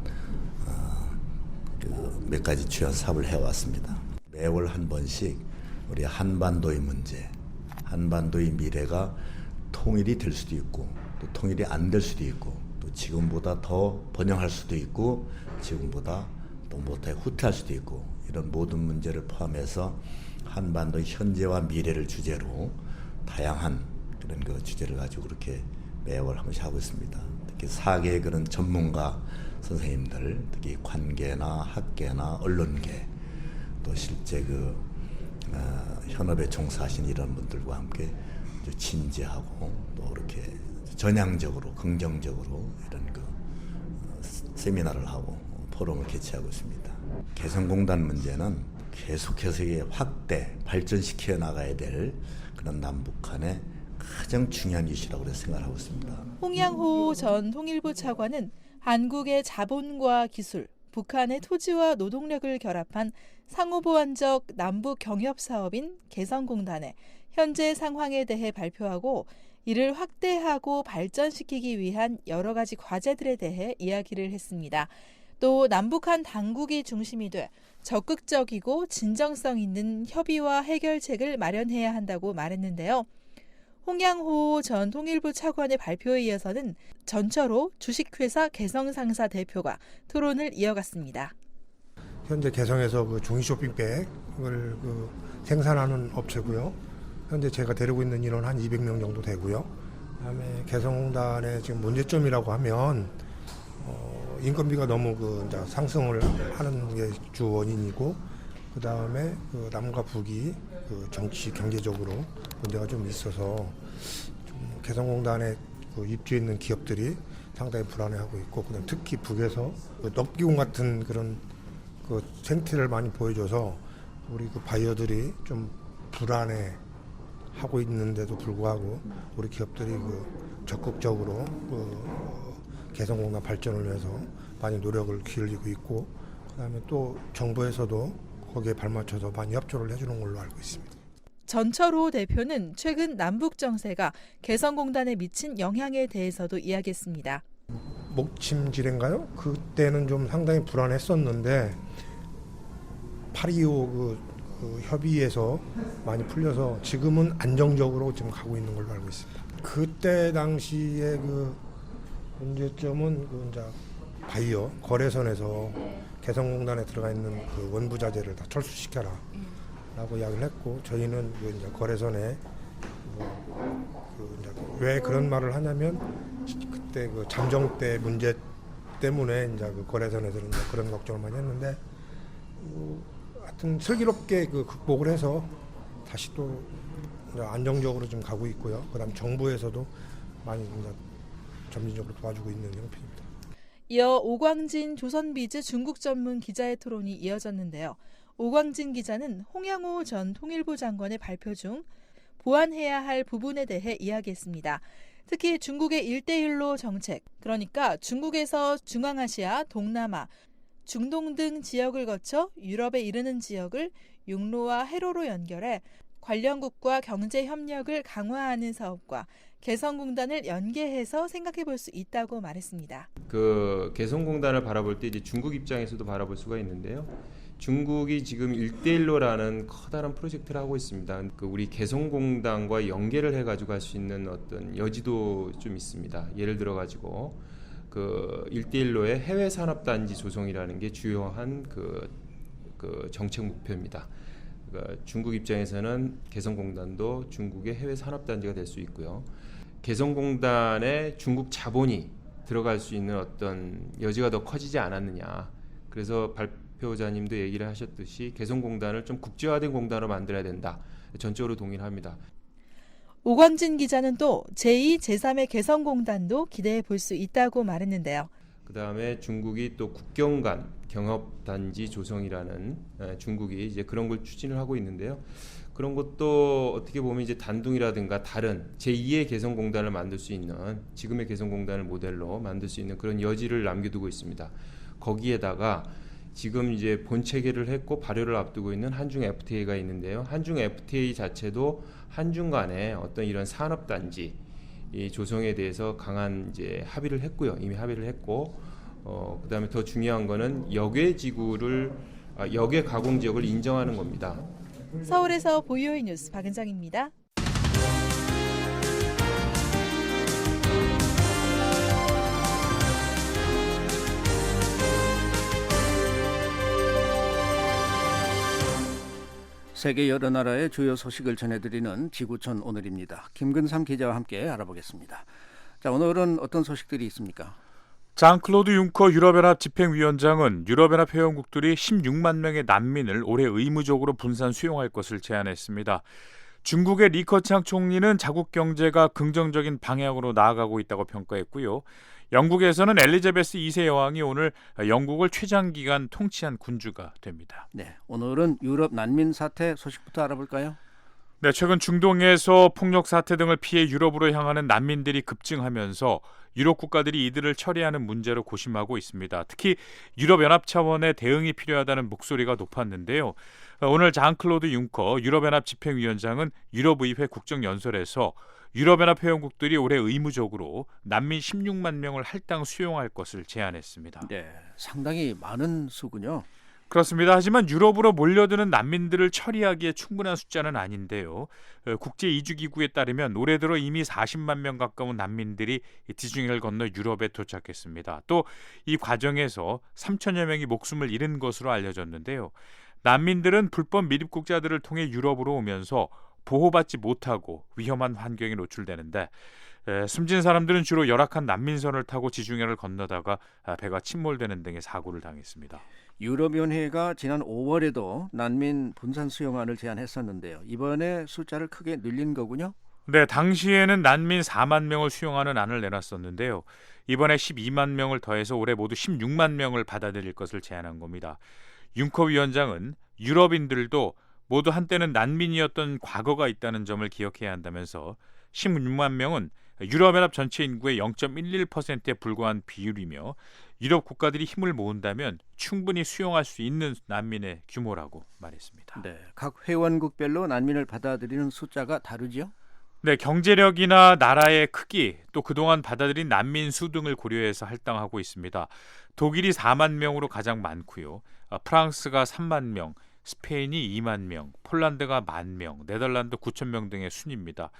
몇 가지 주요 사업을 해왔습니다. 매월 한 번씩 우리 한반도의 문제, 한반도의 미래가 통일이 될 수도 있고 또 통일이 안 될 수도 있고 또 지금보다 더 번영할 수도 있고 지금보다 또 못해 후퇴할 수도 있고 이런 모든 문제를 포함해서 한반도의 현재와 미래를 주제로 다양한 그런 그 주제를 가지고 그렇게 매월 한 번씩 하고 있습니다. 특히 4개의 그런 전문가 선생님들, 특히 관계나 학계나 언론계, 또 실제 그 현업에 종사하신 이런 분들과 함께 진지하고 또 이렇게 전향적으로, 긍정적으로 이런 그 세미나를 하고 포럼을 개최하고 있습니다. 개성공단 문제는 계속해서 확대, 발전시켜 나가야 될 그런 남북 간의 가장 중요한 이슈라고 생각하고 있습니다. 홍양호 전 통일부 차관은 한국의 자본과 기술, 북한의 토지와 노동력을 결합한 상호보완적 남북 경협 사업인 개성공단의 현재 상황에 대해 발표하고 이를 확대하고 발전시키기 위한 여러 가지 과제들에 대해 이야기를 했습니다. 또 남북한 당국이 중심이 돼 적극적이고 진정성 있는 협의와 해결책을 마련해야 한다고 말했는데요. 홍양호 전 통일부 차관의 발표에 이어서는 전철호 주식회사 개성상사 대표가 토론을 이어갔습니다. 현재 개성에서 그 종이 쇼핑백을 생산하는 업체고요. 현재 제가 데리고 있는 인원 한 200명 정도 되고요. 그다음에 개성공단의 지금 문제점이라고 하면 인건비가 너무 이제 상승을 하는 게 주 원인이고, 그 다음에 남과 북이 정치 경제적으로 문제가 좀 있어서 좀 개성공단에 입주해 있는 기업들이 상당히 불안해하고 있고, 그다음 특히 북에서 넙기공 같은 그런 생태를 많이 보여줘서 우리 바이어들이 좀 불안해하고 있는데도 불구하고 우리 기업들이 적극적으로 개성공단 발전을 위해서 많이 노력을 기울이고 있고, 그다음에 또 정부에서도 거기에 발맞춰서 많이 협조를 해주는 걸로 알고 있습니다. 전철호 대표는 최근 남북 정세가 개성공단에 미친 영향에 대해서도 이야기했습니다. 목침질인가요? 그때는 좀 상당히 불안했었는데 8.25 협의에서 많이 풀려서 지금은 안정적으로 지금 가고 있는 걸로 알고 있습니다. 그때 당시에 문제점은 이제 바이어 거래선에서 개성공단에 들어가 있는 원부자재를 다 철수시켜라 라고 이야기를 했고, 저희는 이제 거래선에 왜 그런 말을 하냐면 그때 잠정 때 문제 때문에 이제 거래선에서는 그런 걱정을 많이 했는데 하여튼 슬기롭게 극복을 해서 다시 또 안정적으로 좀 가고 있고요. 그다음 정부에서도 많이 점진적으로 도와주고 있는 형편입니다. 이어 오광진 조선비즈 중국 전문 기자의 토론이 이어졌는데요. 오광진 기자는 홍양호 전 통일부 장관의 발표 중 보완해야 할 부분에 대해 이야기했습니다. 특히 중국의 1대1로 정책, 그러니까 중국에서 중앙아시아, 동남아, 중동 등 지역을 거쳐 유럽에 이르는 지역을 육로와 해로로 연결해 관련국과 경제 협력을 강화하는 사업과 개성공단을 연계해서 생각해 볼 수 있다고 말했습니다. 개성공단을 바라볼 때 이제 중국 입장에서도 바라볼 수가 있는데요. 중국이 지금 1대1로라는 커다란 프로젝트를 하고 있습니다. 우리 개성공단과 연계를 해가지고 할 수 있는 어떤 여지도 좀 있습니다. 예를 들어가지고 1대1로의 해외 산업단지 조성이라는 게 주요한 정책 목표입니다. 중국 입장에서는 개성공단도 중국의 해외 산업단지가 될 수 있고요. 개성공단에 중국 자본이 들어갈 수 있는 어떤 여지가 더 커지지 않았느냐. 그래서 발표자님도 얘기를 하셨듯이 개성공단을 좀 국제화된 공단으로 만들어야 된다. 전적으로 동의를 합니다. 오광진 기자는 또 제2, 제3의 개성공단도 기대해 볼 수 있다고 말했는데요. 그다음에 중국이 또 국경 간 경협단지 조성이라는 중국이 이제 그런 걸 추진을 하고 있는데요. 그런 것도 어떻게 보면 이제 단둥이라든가 다른 제2의 개성공단을 만들 수 있는 지금의 개성공단을 모델로 만들 수 있는 그런 여지를 남겨두고 있습니다. 거기에다가 지금 이제 본 체결을 했고 발효를 앞두고 있는 한중 FTA가 있는데요. 한중 FTA 자체도 한중 간의 어떤 이런 산업단지 이 조성에 대해서 강한 이제 합의를 했고요. 이미 합의를 했고, 그다음에 더 중요한 거는 역외 가공 지역을 인정하는 겁니다. 서울에서 보이오이 뉴스 박은정입니다. 세계 여러 나라의 주요 소식을 전해드리는 지구촌 오늘입니다. 김근삼 기자와 함께 알아보겠습니다. 자, 오늘은 어떤 소식들이 있습니까? 장클로드 융커 유럽연합 집행위원장은 유럽연합 회원국들이 16만 명의 난민을 올해 의무적으로 분산 수용할 것을 제안했습니다. 중국의 리커창 총리는 자국 경제가 긍정적인 방향으로 나아가고 있다고 평가했고요. 영국에서는 엘리자베스 2세 여왕이 오늘 영국을 최장기간 통치한 군주가 됩니다. 네, 오늘은 유럽 난민 사태 소식부터 알아볼까요? 네, 최근 중동에서 폭력 사태 등을 피해 유럽으로 향하는 난민들이 급증하면서 유럽 국가들이 이들을 처리하는 문제로 고심하고 있습니다. 특히 유럽연합 차원의 대응이 필요하다는 목소리가 높았는데요. 오늘 장클로드 융커 유럽연합 집행위원장은 유럽의회 국정연설에서 유럽연합 회원국들이 올해 의무적으로 난민 16만 명을 할당 수용할 것을 제안했습니다. 네, 상당히 많은 수군요. 그렇습니다. 하지만 유럽으로 몰려드는 난민들을 처리하기에 충분한 숫자는 아닌데요. 국제이주기구에 따르면 올해 들어 이미 40만 명 가까운 난민들이 지중해를 건너 유럽에 도착했습니다. 또 이 과정에서 3천여 명이 목숨을 잃은 것으로 알려졌는데요. 난민들은 불법 미입국자들을 통해 유럽으로 오면서 보호받지 못하고 위험한 환경에 노출되는데 숨진 사람들은 주로 열악한 난민선을 타고 지중해를 건너다가 배가 침몰되는 등의 사고를 당했습니다. 유럽연회가 지난 5월에도 난민 분산 수용안을 제안했었는데요. 이번에 숫자를 크게 늘린 거군요. 네, 당시에는 난민 4만 명을 수용하는 안을 내놨었는데요. 이번에 12만 명을 더해서 올해 모두 16만 명을 받아들일 것을 제안한 겁니다. 융커 위원장은 유럽인들도 모두 한때는 난민이었던 과거가 있다는 점을 기억해야 한다면서 16만 명은 유럽연합 전체 인구의 0.11%에 불과한 비율이며 유럽 국가들이 힘을 모은다면 충분히 수용할 수 있는 난민의 규모라고 말했습니다. 네, 각 회원국별로 난민을 받아들이는 숫자가 다르죠? 네, 경제력이나 나라의 크기, 또 그동안 받아들인 난민 수 등을 고려해서 할당하고 있습니다. 독일이 4만 명으로 가장 많고요. 프랑스가 3만 명, 스페인이 2만 명, 폴란드가 1만 명, 네덜란드 9천 명 등의 순입니다.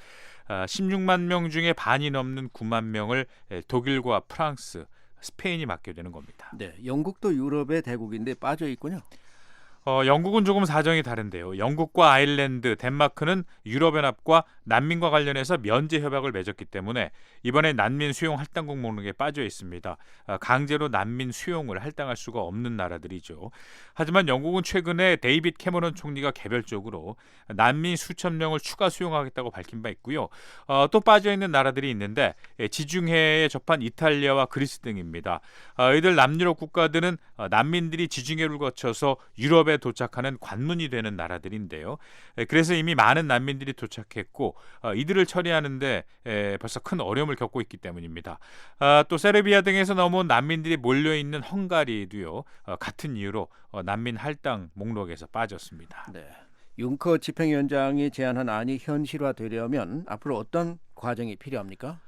16만 명 중에 반이 넘는 9만 명을 독일과 프랑스, 스페인이 맡게 되는 겁니다. 네, 영국도 유럽의 대국인데 빠져 있군요. 영국은 조금 사정이 다른데요. 영국과 아일랜드, 덴마크는 유럽연합과 난민과 관련해서 면제 협약을 맺었기 때문에 이번에 난민 수용 할당국 목록에 빠져 있습니다. 강제로 난민 수용을 할당할 수가 없는 나라들이죠. 하지만 영국은 최근에 데이빗 캐머런 총리가 개별적으로 난민 수천 명을 추가 수용하겠다고 밝힌 바 있고요. 또 빠져 있는 나라들이 있는데 지중해에 접한 이탈리아와 그리스 등입니다. 이들 남유럽 국가들은 난민들이 지중해를 거쳐서 유럽에 도착하는 관문이 되는 나라들인데요. 그래서 이미 많은 난민들이 도착했고 이들을 처리하는데 벌써 큰 어려움을 겪고 있기 때문입니다. 또 세르비아 등에서 넘어온 난민들이 몰려있는 헝가리도요. 같은 이유로 난민 할당 목록에서 빠졌습니다. 네. 융커 집행위원장이 제안한 안이 현실화되려면 앞으로 어떤 과정이 필요합니까?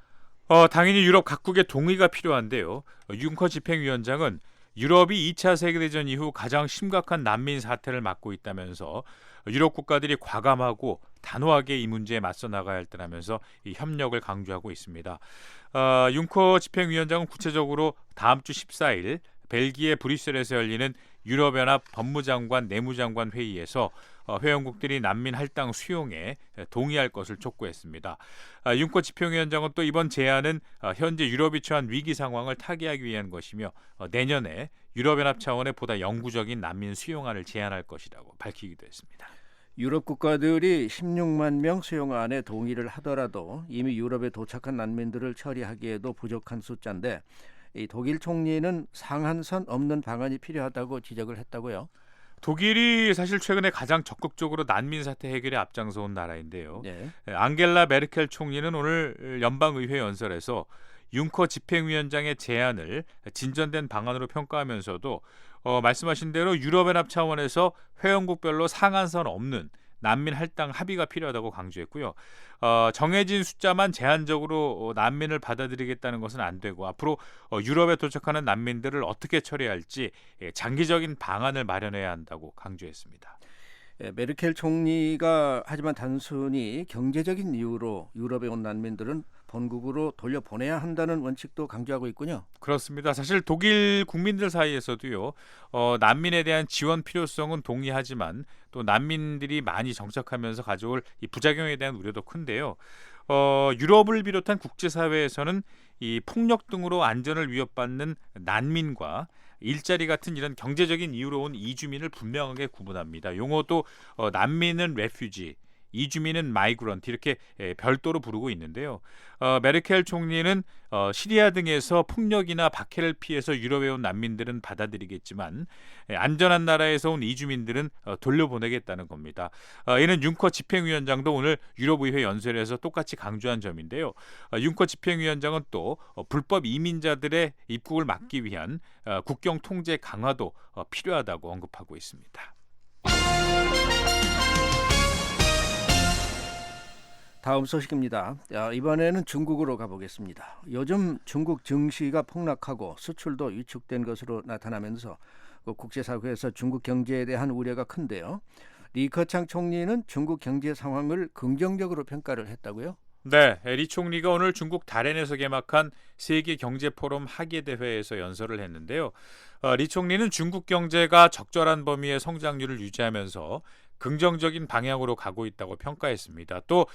당연히 유럽 각국의 동의가 필요한데요. 융커 집행위원장은 유럽이 2차 세계대전 이후 가장 심각한 난민 사태를 맡고 있다면서 유럽 국가들이 과감하고 단호하게 이 문제에 맞서 나가야 할 때라면서 이 협력을 강조하고 있습니다. 융커 집행위원장은 구체적으로 다음 주 14일 벨기에 브뤼셀에서 열리는 유럽연합 법무장관 내무장관 회의에서 회원국들이 난민 할당 수용에 동의할 것을 촉구했습니다. 융커 집행위원장은 또 이번 제안은 현재 유럽이 처한 위기 상황을 타개하기 위한 것이며 내년에 유럽연합 차원의 보다 영구적인 난민 수용안을 제안할 것이라고 밝히기도 했습니다. 유럽 국가들이 16만 명 수용안에 동의를 하더라도 이미 유럽에 도착한 난민들을 처리하기에도 부족한 숫자인데 이 독일 총리는 상한선 없는 방안이 필요하다고 지적을 했다고요. 독일이 사실 최근에 가장 적극적으로 난민 사태 해결에 앞장서온 나라인데요. 네. 앙겔라 메르켈 총리는 오늘 연방의회 연설에서 융커 집행위원장의 제안을 진전된 방안으로 평가하면서도 말씀하신 대로 유럽연합 차원에서 회원국별로 상한선 없는 난민 할당 합의가 필요하다고 강조했고요. 정해진 숫자만 제한적으로 난민을 받아들이겠다는 것은 안 되고 앞으로 유럽에 도착하는 난민들을 어떻게 처리할지 장기적인 방안을 마련해야 한다고 강조했습니다. 메르켈 총리가 하지만 단순히 경제적인 이유로 유럽에 온 난민들은 본국으로 돌려보내야 한다는 원칙도 강조하고 있군요. 그렇습니다. 사실 독일 국민들 사이에서도요. 난민에 대한 지원 필요성은 동의하지만 또 난민들이 많이 정착하면서 가져올 이 부작용에 대한 우려도 큰데요. 유럽을 비롯한 국제사회에서는 이 폭력 등으로 안전을 위협받는 난민과 일자리 같은 이런 경제적인 이유로 온 이주민을 분명하게 구분합니다. 용어도 난민은 레퓨지, 이주민은 마이그런트 이렇게 별도로 부르고 있는데요. 메르켈 총리는 시리아 등에서 폭력이나 박해를 피해서 유럽에 온 난민들은 받아들이겠지만 안전한 나라에서 온 이주민들은 돌려보내겠다는 겁니다. 이는 융커 집행위원장도 오늘 유럽의회 연설에서 똑같이 강조한 점인데요. 융커 집행위원장은 또 불법 이민자들의 입국을 막기 위한 국경 통제 강화도 필요하다고 언급하고 있습니다. 다음 소식입니다. 이번에는 중국으로 가보겠습니다. 요즘 중국 증시가 폭락하고 수출도 위축된 것으로 나타나면서 국제사회에서 중국 경제에 대한 우려가 큰데요. 리커창 총리는 중국 경제 상황을 긍정적으로 평가를 했다고요? 네, 리 총리가 오늘 중국 다롄에서 개막한 세계경제포럼 하계대회에서 연설을 했는데요. 리 총리는 중국 경제가 적절한 범위의 성장률을 유지하면서 긍정적인 방향으로 가고 있다고 평가했습니다. 또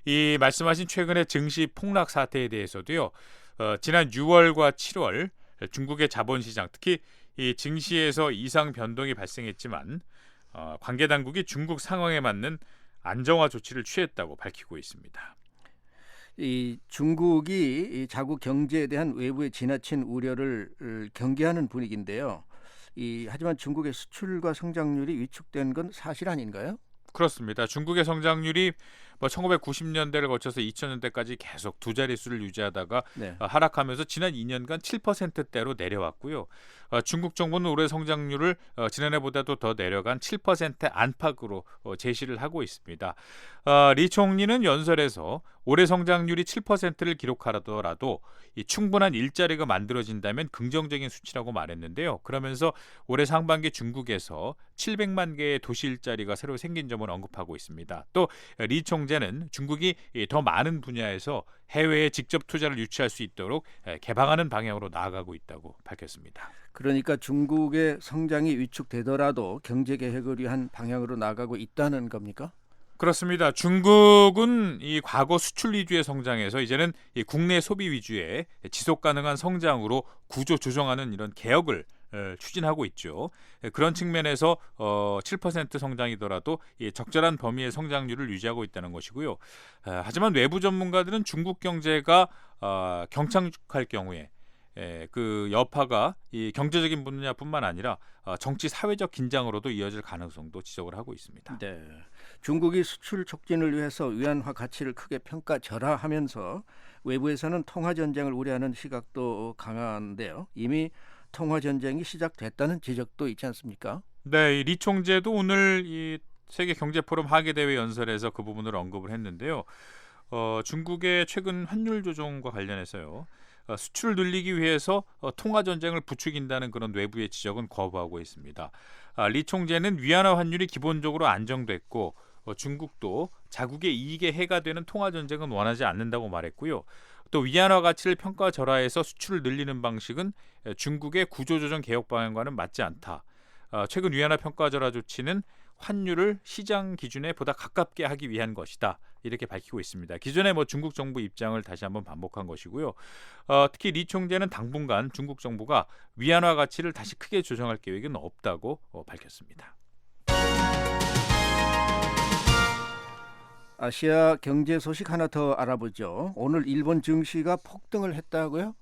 이 말씀하신 최근의 증시 폭락 사태에 대해서도요. 지난 6월과 7월 중국의 자본시장 특히 이 증시에서 이상 변동이 발생했지만 관계 당국이 중국 상황에 맞는 안정화 조치를 취했다고 밝히고 있습니다. 이 중국이 이 자국 경제에 대한 외부의 지나친 우려를 경계하는 분위기인데요. 하지만 중국의 수출과 성장률이 위축된 건 사실 아닌가요? 그렇습니다. 중국의 성장률이 1990년대를 거쳐서 2000년대까지 계속 두 자릿수를 유지하다가 하락하면서 지난 2년간 7%대로 내려왔고요. 중국 정부는 올해 성장률을 지난해보다도 더 내려간 7% 안팎으로 제시를 하고 있습니다. 리 총리는 연설에서 올해 성장률이 7%를 기록하더라도 충분한 일자리가 만들어진다면 긍정적인 수치라고 말했는데요. 그러면서 올해 상반기 중국에서 700만 개의 도시 일자리가 새로 생긴 점을 언급하고 있습니다. 또 리 총재는 중국이 더 많은 분야에서 해외에 직접 투자를 유치할 수 있도록 개방하는 방향으로 나아가고 있다고 밝혔습니다. 그러니까 중국의 성장이 위축되더라도 경제 개혁을 위한 방향으로 나아가고 있다는 겁니까? 그렇습니다. 중국은 이 과거 수출 위주의 성장에서 이제는 이 국내 소비 위주의 지속 가능한 성장으로 구조 조정하는 이런 개혁을 추진하고 있죠. 그런 측면에서 7% 성장이더라도 적절한 범위의 성장률을 유지하고 있다는 것이고요. 하지만 외부 전문가들은 중국 경제가 경착할 경우에 그 여파가 이 경제적인 분야뿐만 아니라 정치 사회적 긴장으로도 이어질 가능성도 지적을 하고 있습니다. 네, 중국이 수출 촉진을 위해서 위안화 가치를 크게 평가절하하면서 외부에서는 통화 전쟁을 우려하는 시각도 강한데요. 이미 통화 전쟁이 시작됐다는 지적도 있지 않습니까? 네, 리 총재도 오늘 이 세계 경제 포럼 하계대회 연설에서 그 부분을 언급을 했는데요. 중국의 최근 환율 조정과 관련해서요. 수출을 늘리기 위해서 통화 전쟁을 부추긴다는 그런 외부의 지적은 거부하고 있습니다. 리 총재는 위안화 환율이 기본적으로 안정됐고 중국도 자국의 이익에 해가 되는 통화 전쟁은 원하지 않는다고 말했고요. 또 위안화 가치를 평가절하해서 수출을 늘리는 방식은 중국의 구조조정 개혁 방향과는 맞지 않다. 최근 위안화 평가절하 조치는 환율을 시장 기준에 보다 가깝게 하기 위한 것이다. 이렇게 밝히고 있습니다. 기존에 중국 정부 입장을 다시 한번 반복한 것이고요. 특히 리 총재는 당분간 중국 정부가 위안화 가치를 다시 크게 조정할 계획은 없다고 밝혔습니다. 아시아 경제 소식 하나 더 알아보죠. 오늘 일본 증시가 폭등을 했다고요?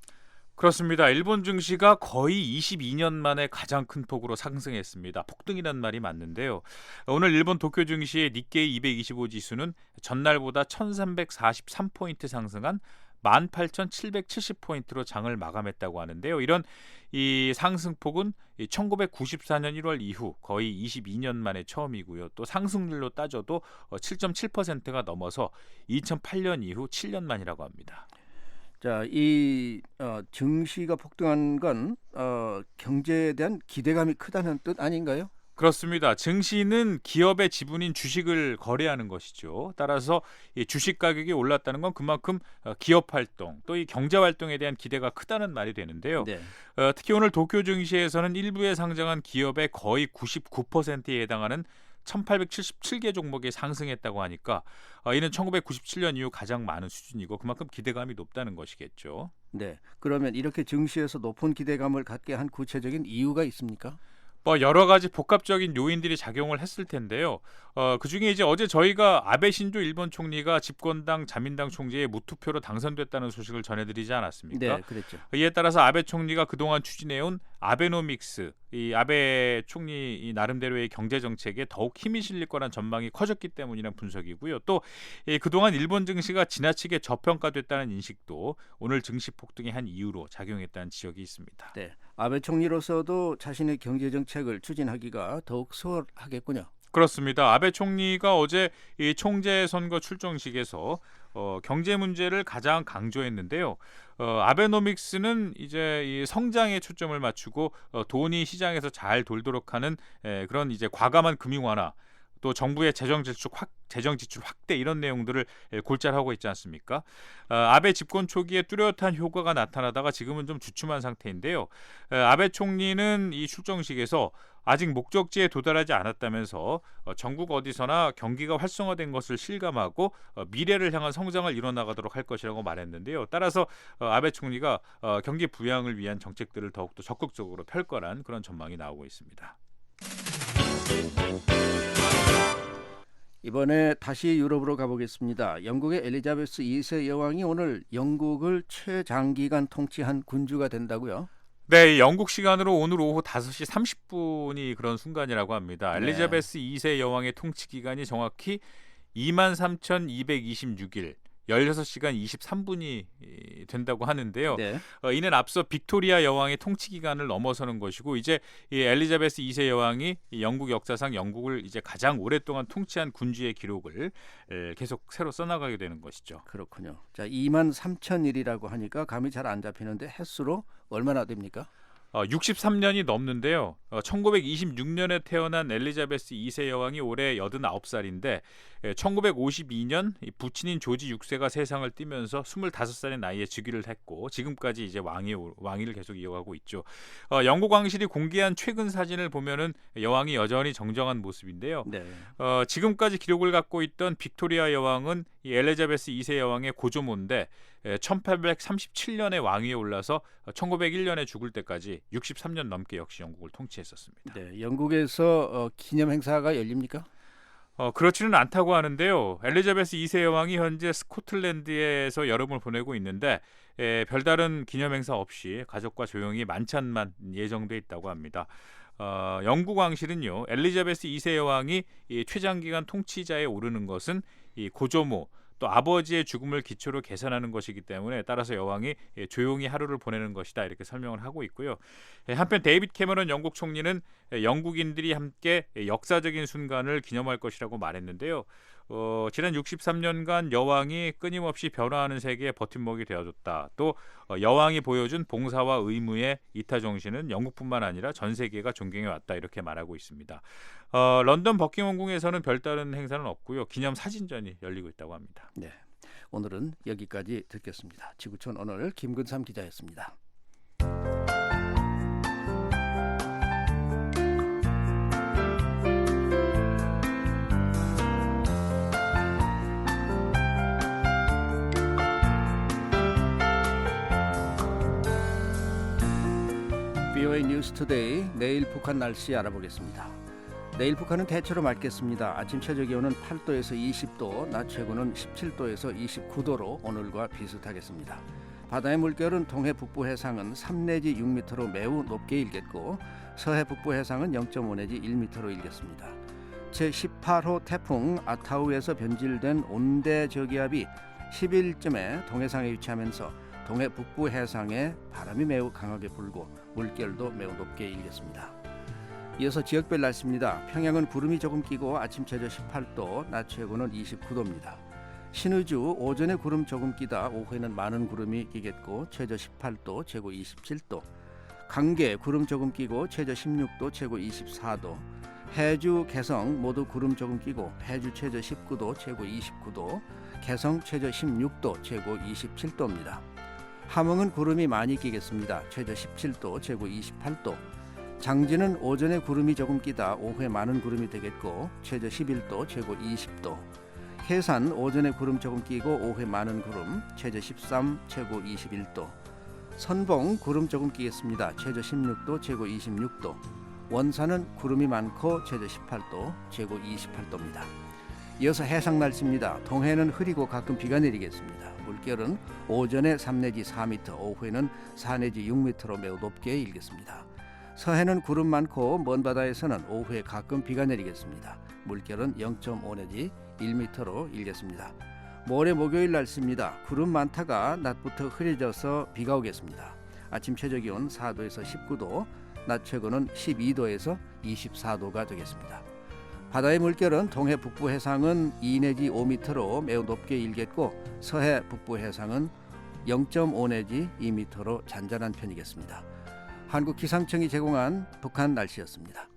그렇습니다. 일본 증시가 거의 22년 만에 가장 큰 폭으로 상승했습니다. 폭등이란 말이 맞는데요. 오늘 일본 도쿄 증시의 니케이 225 지수는 전날보다 1343포인트 상승한 18,770포인트로 장을 마감했다고 하는데요. 이런 이 상승폭은 1994년 1월 이후 거의 22년 만에 처음이고요. 또 상승률로 따져도 7.7%가 넘어서 2008년 이후 7년 만이라고 합니다. 자, 이 증시가 폭등한 건 경제에 대한 기대감이 크다는 뜻 아닌가요? 그렇습니다. 증시는 기업의 지분인 주식을 거래하는 것이죠. 따라서 이 주식 가격이 올랐다는 건 그만큼 기업 활동 또 이 경제 활동에 대한 기대가 크다는 말이 되는데요. 네. 특히 오늘 도쿄 증시에서는 일부에 상장한 기업의 거의 99%에 해당하는 1877개 종목이 상승했다고 하니까 이는 1997년 이후 가장 많은 수준이고 그만큼 기대감이 높다는 것이겠죠. 네. 그러면 이렇게 증시에서 높은 기대감을 갖게 한 구체적인 이유가 있습니까? 여러 가지 복합적인 요인들이 작용을 했을 텐데요. 그중에 이제 어제 저희가 아베 신조 일본 총리가 집권당 자민당 총재의 무투표로 당선됐다는 소식을 전해드리지 않았습니까? 네, 그랬죠. 이에 따라서 아베 총리가 그동안 추진해온 아베노믹스, 이 아베 총리 이 나름대로의 경제 정책에 더욱 힘이 실릴 거란 전망이 커졌기 때문이라는 분석이고요. 또 그동안 일본 증시가 지나치게 저평가됐다는 인식도 오늘 증시 폭등의 한 이유로 작용했다는 지적이 있습니다. 네. 아베 총리로서도 자신의 경제 정책을 추진하기가 더욱 수월하겠군요. 그렇습니다. 아베 총리가 어제 이 총재 선거 출정식에서 경제 문제를 가장 강조했는데요. 아베노믹스는 이제 이 성장에 초점을 맞추고 돈이 시장에서 잘 돌도록 하는 그런 이제 과감한 금융 완화, 또 정부의 재정 지출 확대 이런 내용들을 골자하고 있지 않습니까? 아베 집권 초기에 뚜렷한 효과가 나타나다가 지금은 좀 주춤한 상태인데요. 아베 총리는 이 출정식에서 아직 목적지에 도달하지 않았다면서 전국 어디서나 경기가 활성화된 것을 실감하고 미래를 향한 성장을 이뤄나가도록 할 것이라고 말했는데요. 따라서 아베 총리가 경기 부양을 위한 정책들을 더욱더 적극적으로 펼 거란 그런 전망이 나오고 있습니다. 이번에 다시 유럽으로 가보겠습니다. 영국의 엘리자베스 2세 여왕이 오늘 영국을 최장기간 통치한 군주가 된다고요? 네, 영국 시간으로 오늘 오후 5시 30분이 그런 순간이라고 합니다. 네. 엘리자베스 2세 여왕의 통치 기간이 정확히 23,226일 16시간 23분이 된다고 하는데요. 네. 이는 앞서 빅토리아 여왕의 통치 기간을 넘어서는 것이고 이제 이 엘리자베스 2세 여왕이 영국 역사상 영국을 이제 가장 오랫동안 통치한 군주의 기록을 계속 새로 써나가게 되는 것이죠. 그렇군요. 자, 23,000일이라고 하니까 감이 잘 안 잡히는데 횟수로 얼마나 됩니까? 63년이 넘는데요. 1926년에 태어난 엘리자베스 2세 여왕이 올해 89살인데 1952년 부친인 조지 6세가 세상을 띠면서 25살의 나이에 즉위를 했고 지금까지 이제 왕위를 계속 이어가고 있죠. 영국 왕실이 공개한 최근 사진을 보면은 여왕이 여전히 정정한 모습인데요. 네. 지금까지 기록을 갖고 있던 빅토리아 여왕은 이 엘리자베스 2세 여왕의 고조모인데 1837년에 왕위에 올라서 1901년에 죽을 때까지 63년 넘게 역시 영국을 통치했었습니다. 네, 영국에서 기념 행사가 열립니까? 그렇지는 않다고 하는데요. 엘리자베스 2세 여왕이 현재 스코틀랜드에서 여름을 보내고 있는데 별다른 기념 행사 없이 가족과 조용히 만찬만 예정돼 있다고 합니다. 영국 왕실은요, 엘리자베스 2세 여왕이 이 최장기간 통치자에 오르는 것은 이 고조모 또 아버지의 죽음을 기초로 계산하는 것이기 때문에 따라서 여왕이 조용히 하루를 보내는 것이다 이렇게 설명을 하고 있고요. 한편 데이빗 캐머런 영국 총리는 영국인들이 함께 역사적인 순간을 기념할 것이라고 말했는데요. 지난 63년간 여왕이 끊임없이 변화하는 세계의 버팀목이 되어줬다. 또 여왕이 보여준 봉사와 의무의 이타 정신은 영국뿐만 아니라 전 세계가 존경해왔다. 이렇게 말하고 있습니다. 런던 버킹엄궁에서는 별다른 행사는 없고요. 기념 사진전이 열리고 있다고 합니다. 네, 오늘은 여기까지 듣겠습니다. 지구촌 오늘 김근삼 기자였습니다. VOA 뉴스 투데이, 내일 북한 날씨 알아보겠습니다. 내일 북한은 대체로 맑겠습니다. 아침 최저 기온은 8도에서 20도, 낮 최고는 17도에서 29도로 오늘과 비슷하겠습니다. 바다의 물결은 동해 북부 해상은 3 내지 6m로 매우 높게 일겠고 서해 북부 해상은 0.5 내지 1m로 일겠습니다. 제18호 태풍 아타우에서 변질된 온대 저기압이 10일쯤에 동해상에 위치하면서 동해 북부 해상에 바람이 매우 강하게 불고 물결도 매우 높게 일겠습니다. 이어서 지역별 날씨입니다. 평양은 구름이 조금 끼고 아침 최저 18도, 낮 최고는 29도입니다. 신의주 오전에 구름 조금 끼다 오후에는 많은 구름이 끼겠고 최저 18도, 최고 27도. 강계 구름 조금 끼고 최저 16도, 최고 24도. 해주, 개성 모두 구름 조금 끼고 해주 최저 19도, 최고 29도. 개성 최저 16도, 최고 27도입니다. 함흥은 구름이 많이 끼겠습니다. 최저 17도, 최고 28도. 장진은 오전에 구름이 조금 끼다 오후에 많은 구름이 되겠고 최저 11도, 최고 20도. 해산 오전에 구름 조금 끼고 오후에 많은 구름, 최저 13, 최고 21도. 선봉 구름 조금 끼겠습니다. 최저 16도, 최고 26도. 원산은 구름이 많고 최저 18도, 최고 28도입니다. 이어서 해상 날씨입니다. 동해는 흐리고 가끔 비가 내리겠습니다. 물결은 오전에 3 내지 4m, 오후에는 4 내지 6m로 매우 높게 일겠습니다. 서해는 구름 많고 먼 바다에서는 오후에 가끔 비가 내리겠습니다. 물결은 0.5 내지 1m로 일겠습니다. 모레 목요일 날씨입니다. 구름 많다가 낮부터 흐려져서 비가 오겠습니다. 아침 최저 기온 4도에서 19도, 낮 최고는 12도에서 24도가 되겠습니다. 바다의 물결은 동해 북부 해상은 2 내지 5m로 매우 높게 일겠고 서해 북부 해상은 0.5 내지 2m로 잔잔한 편이겠습니다. 한국기상청이 제공한 북한 날씨였습니다.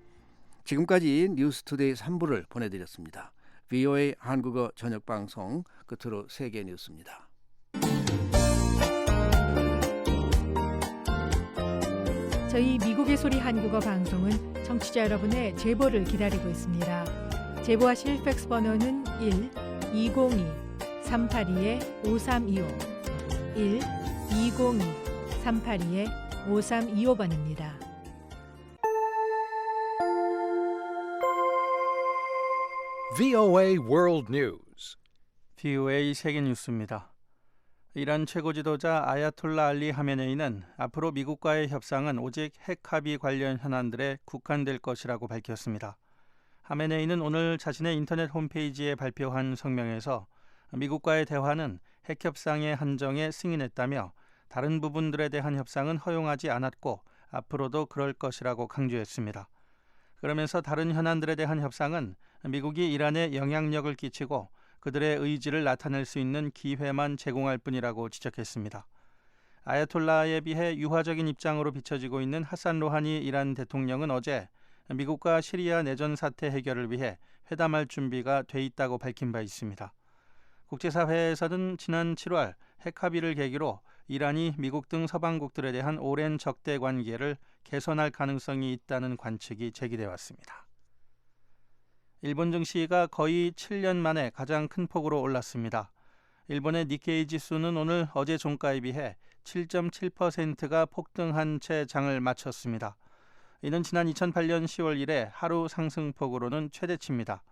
지금까지 뉴스투데이 3부를 보내드렸습니다. VOA 한국어 저녁방송 끝으로 세계 뉴스입니다. 저희 미국의 소리 한국어 방송은 청취자 여러분의 제보를 기다리고 있습니다. 제보하실 팩스 번호는 1-202-382-5325 1-202-382-5325번입니다. VOA World News. VOA 세계 뉴스입니다. 이란 최고 지도자 아야톨라 알리 하메네이는 앞으로 미국과의 협상은 오직 핵 합의 관련 현안들에 국한될 것이라고 밝혔습니다. 하메네이는 오늘 자신의 인터넷 홈페이지에 발표한 성명에서 미국과의 대화는 핵 협상의 한정에 승인했다며 다른 부분들에 대한 협상은 허용하지 않았고 앞으로도 그럴 것이라고 강조했습니다. 그러면서 다른 현안들에 대한 협상은 미국이 이란에 영향력을 끼치고 그들의 의지를 나타낼 수 있는 기회만 제공할 뿐이라고 지적했습니다. 아야톨라에 비해 유화적인 입장으로 비춰지고 있는 하산 로하니 이란 대통령은 어제 미국과 시리아 내전 사태 해결을 위해 회담할 준비가 돼 있다고 밝힌 바 있습니다. 국제사회에서는 지난 7월 핵 합의를 계기로 이란이 미국 등 서방국들에 대한 오랜 적대 관계를 개선할 가능성이 있다는 관측이 제기돼 왔습니다. 일본 증시가 거의 7년 만에 가장 큰 폭으로 올랐습니다. 일본의 니케이 지수는 오늘 어제 종가에 비해 7.7%가 폭등한 채 장을 마쳤습니다. 이는 지난 2008년 10월 이래 하루 상승폭으로는 최대치입니다.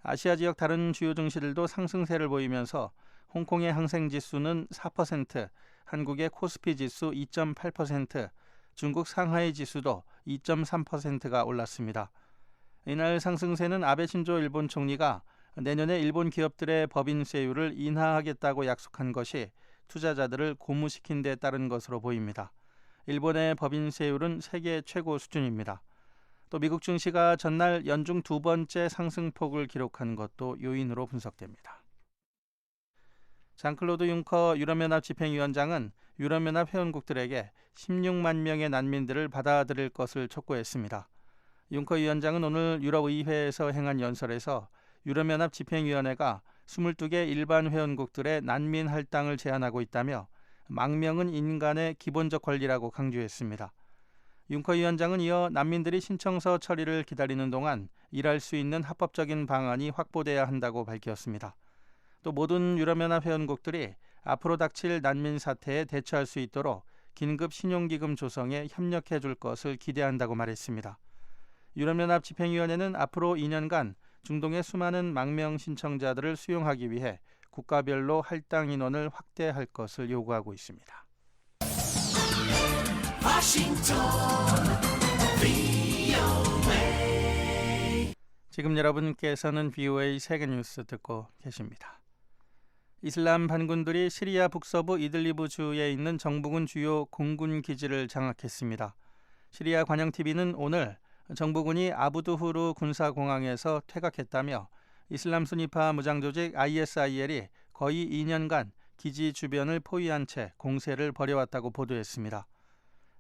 아시아 지역 다른 주요 증시들도 상승세를 보이면서 홍콩의 항생지수는 4%, 한국의 코스피 지수 2.8%, 중국 상하이 지수도 2.3%가 올랐습니다. 이날 상승세는 아베 신조 일본 총리가 내년에 일본 기업들의 법인세율을 인하하겠다고 약속한 것이 투자자들을 고무시킨 데 따른 것으로 보입니다. 일본의 법인세율은 세계 최고 수준입니다. 또 미국 증시가 전날 연중 두 번째 상승폭을 기록한 것도 요인으로 분석됩니다. 장클로드 융커 유럽연합 집행위원장은 유럽연합 회원국들에게 16만 명의 난민들을 받아들일 것을 촉구했습니다. 융커 위원장은 오늘 유럽의회에서 행한 연설에서 유럽연합 집행위원회가 22개 일반 회원국들의 난민 할당을 제한하고 있다며 망명은 인간의 기본적 권리라고 강조했습니다. 융커 위원장은 이어 난민들이 신청서 처리를 기다리는 동안 일할 수 있는 합법적인 방안이 확보돼야 한다고 밝혔습니다. 또 모든 유럽연합 회원국들이 앞으로 닥칠 난민 사태에 대처할 수 있도록 긴급 신용기금 조성에 협력해 줄 것을 기대한다고 말했습니다. 유럽연합 집행위원회는 앞으로 2년간 중동의 수많은 망명 신청자들을 수용하기 위해 국가별로 할당 인원을 확대할 것을 요구하고 있습니다. 지금 여러분께서는 VOA 세계뉴스 듣고 계십니다. 이슬람 반군들이 시리아 북서부 이들리브 주에 있는 정부군 주요 공군 기지를 장악했습니다. 시리아 관영TV는 오늘 정부군이 아부두후르 군사공항에서 퇴각했다며 이슬람 순위파 무장조직 ISIL이 거의 2년간 기지 주변을 포위한 채 공세를 벌여왔다고 보도했습니다.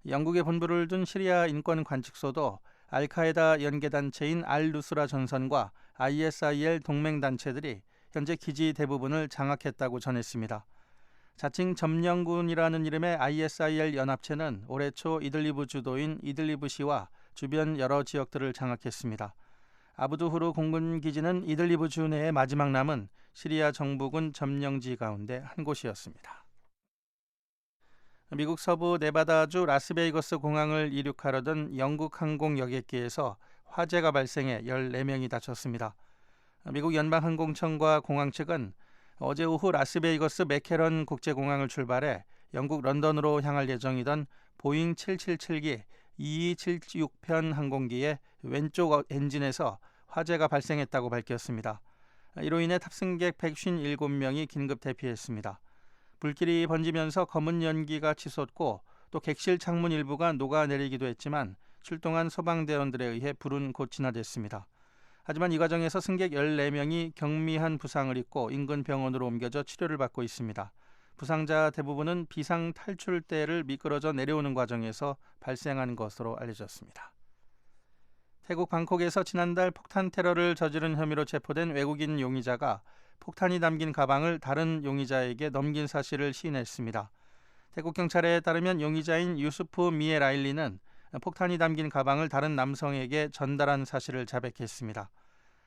영국에 본부를 둔 시리아 인권관측소도 알카에다 연계단체인 알-누스라 전선과 ISIL 동맹단체들이 현재 기지 대부분을 장악했다고 전했습니다. 자칭 점령군이라는 이름의 ISIL 연합체는 올해 초 이들리브 주도인 이들리브시와 주변 여러 지역들을 장악했습니다. 아부두후르 공군 기지는 이들리브 주 내의 마지막 남은 시리아 정부군 점령지 가운데 한 곳이었습니다. 미국 서부 네바다주 라스베이거스 공항을 이륙하려던 영국 항공 여객기에서 화재가 발생해 14명이 다쳤습니다. 미국 연방항공청과 공항 측은 어제 오후 라스베이거스 맥캐런 국제공항을 출발해 영국 런던으로 향할 예정이던 보잉 777기 2276편 항공기의 왼쪽 엔진에서 화재가 발생했다고 밝혔습니다. 이로 인해 탑승객 157명이 긴급 대피했습니다. 불길이 번지면서 검은 연기가 치솟고 또 객실 창문 일부가 녹아내리기도 했지만 출동한 소방대원들에 의해 불은 곧 진화됐습니다. 하지만 이 과정에서 승객 14명이 경미한 부상을 입고 인근 병원으로 옮겨져 치료를 받고 있습니다. 부상자 대부분은 비상 탈출대를 미끄러져 내려오는 과정에서 발생한 것으로 알려졌습니다. 태국 방콕에서 지난달 폭탄 테러를 저지른 혐의로 체포된 외국인 용의자가 폭탄이 담긴 가방을 다른 용의자에게 넘긴 사실을 시인했습니다. 태국 경찰에 따르면 용의자인 유수프 미에 라일리는 폭탄이 담긴 가방을 다른 남성에게 전달한 사실을 자백했습니다.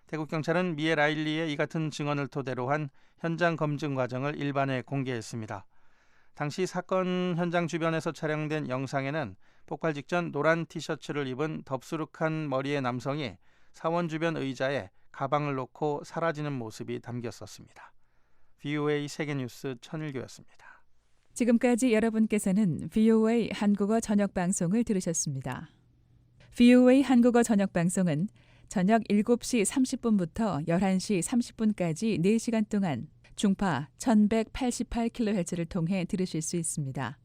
태국 경찰은 미에 라일리의 이 같은 증언을 토대로 한 현장 검증 과정을 일반에 공개했습니다. 당시 사건 현장 주변에서 촬영된 영상에는 폭발 직전 노란 티셔츠를 입은 덥수룩한 머리의 남성이 사원 주변 의자에 가방을 놓고 사라지는 모습이 담겼었습니다. VOA 세계뉴스 천일교였습니다. 지금까지 여러분께서는 VOA 한국어 저녁 방송을 들으셨습니다. VOA 한국어 저녁 방송은 저녁 7시 30분부터 11시 30분까지 4시간 동안 중파 1188kHz를 통해 들으실 수 있습니다.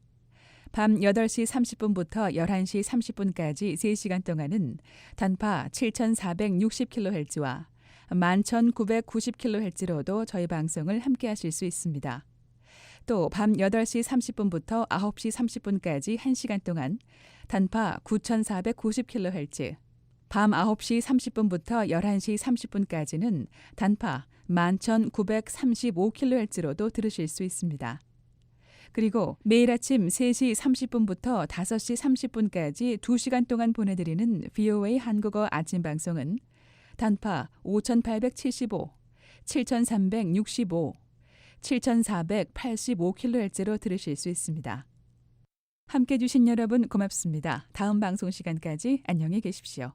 밤 8시 30분부터 11시 30분까지 3시간 동안은 단파 7460kHz와 11990kHz로도 저희 방송을 함께 하실 수 있습니다. 또 밤 8시 30분부터 9시 30분까지 1시간 동안 단파 9490kHz, 밤 9시 30분부터 11시 30분까지는 단파 11935kHz로도 들으실 수 있습니다. 그리고 매일 아침 3시 30분부터 5시 30분까지 2시간 동안 보내드리는 VOA 한국어 아침 방송은 단파 5875, 7365, 7485kHz로 들으실 수 있습니다. 함께해 주신 여러분 고맙습니다. 다음 방송 시간까지 안녕히 계십시오.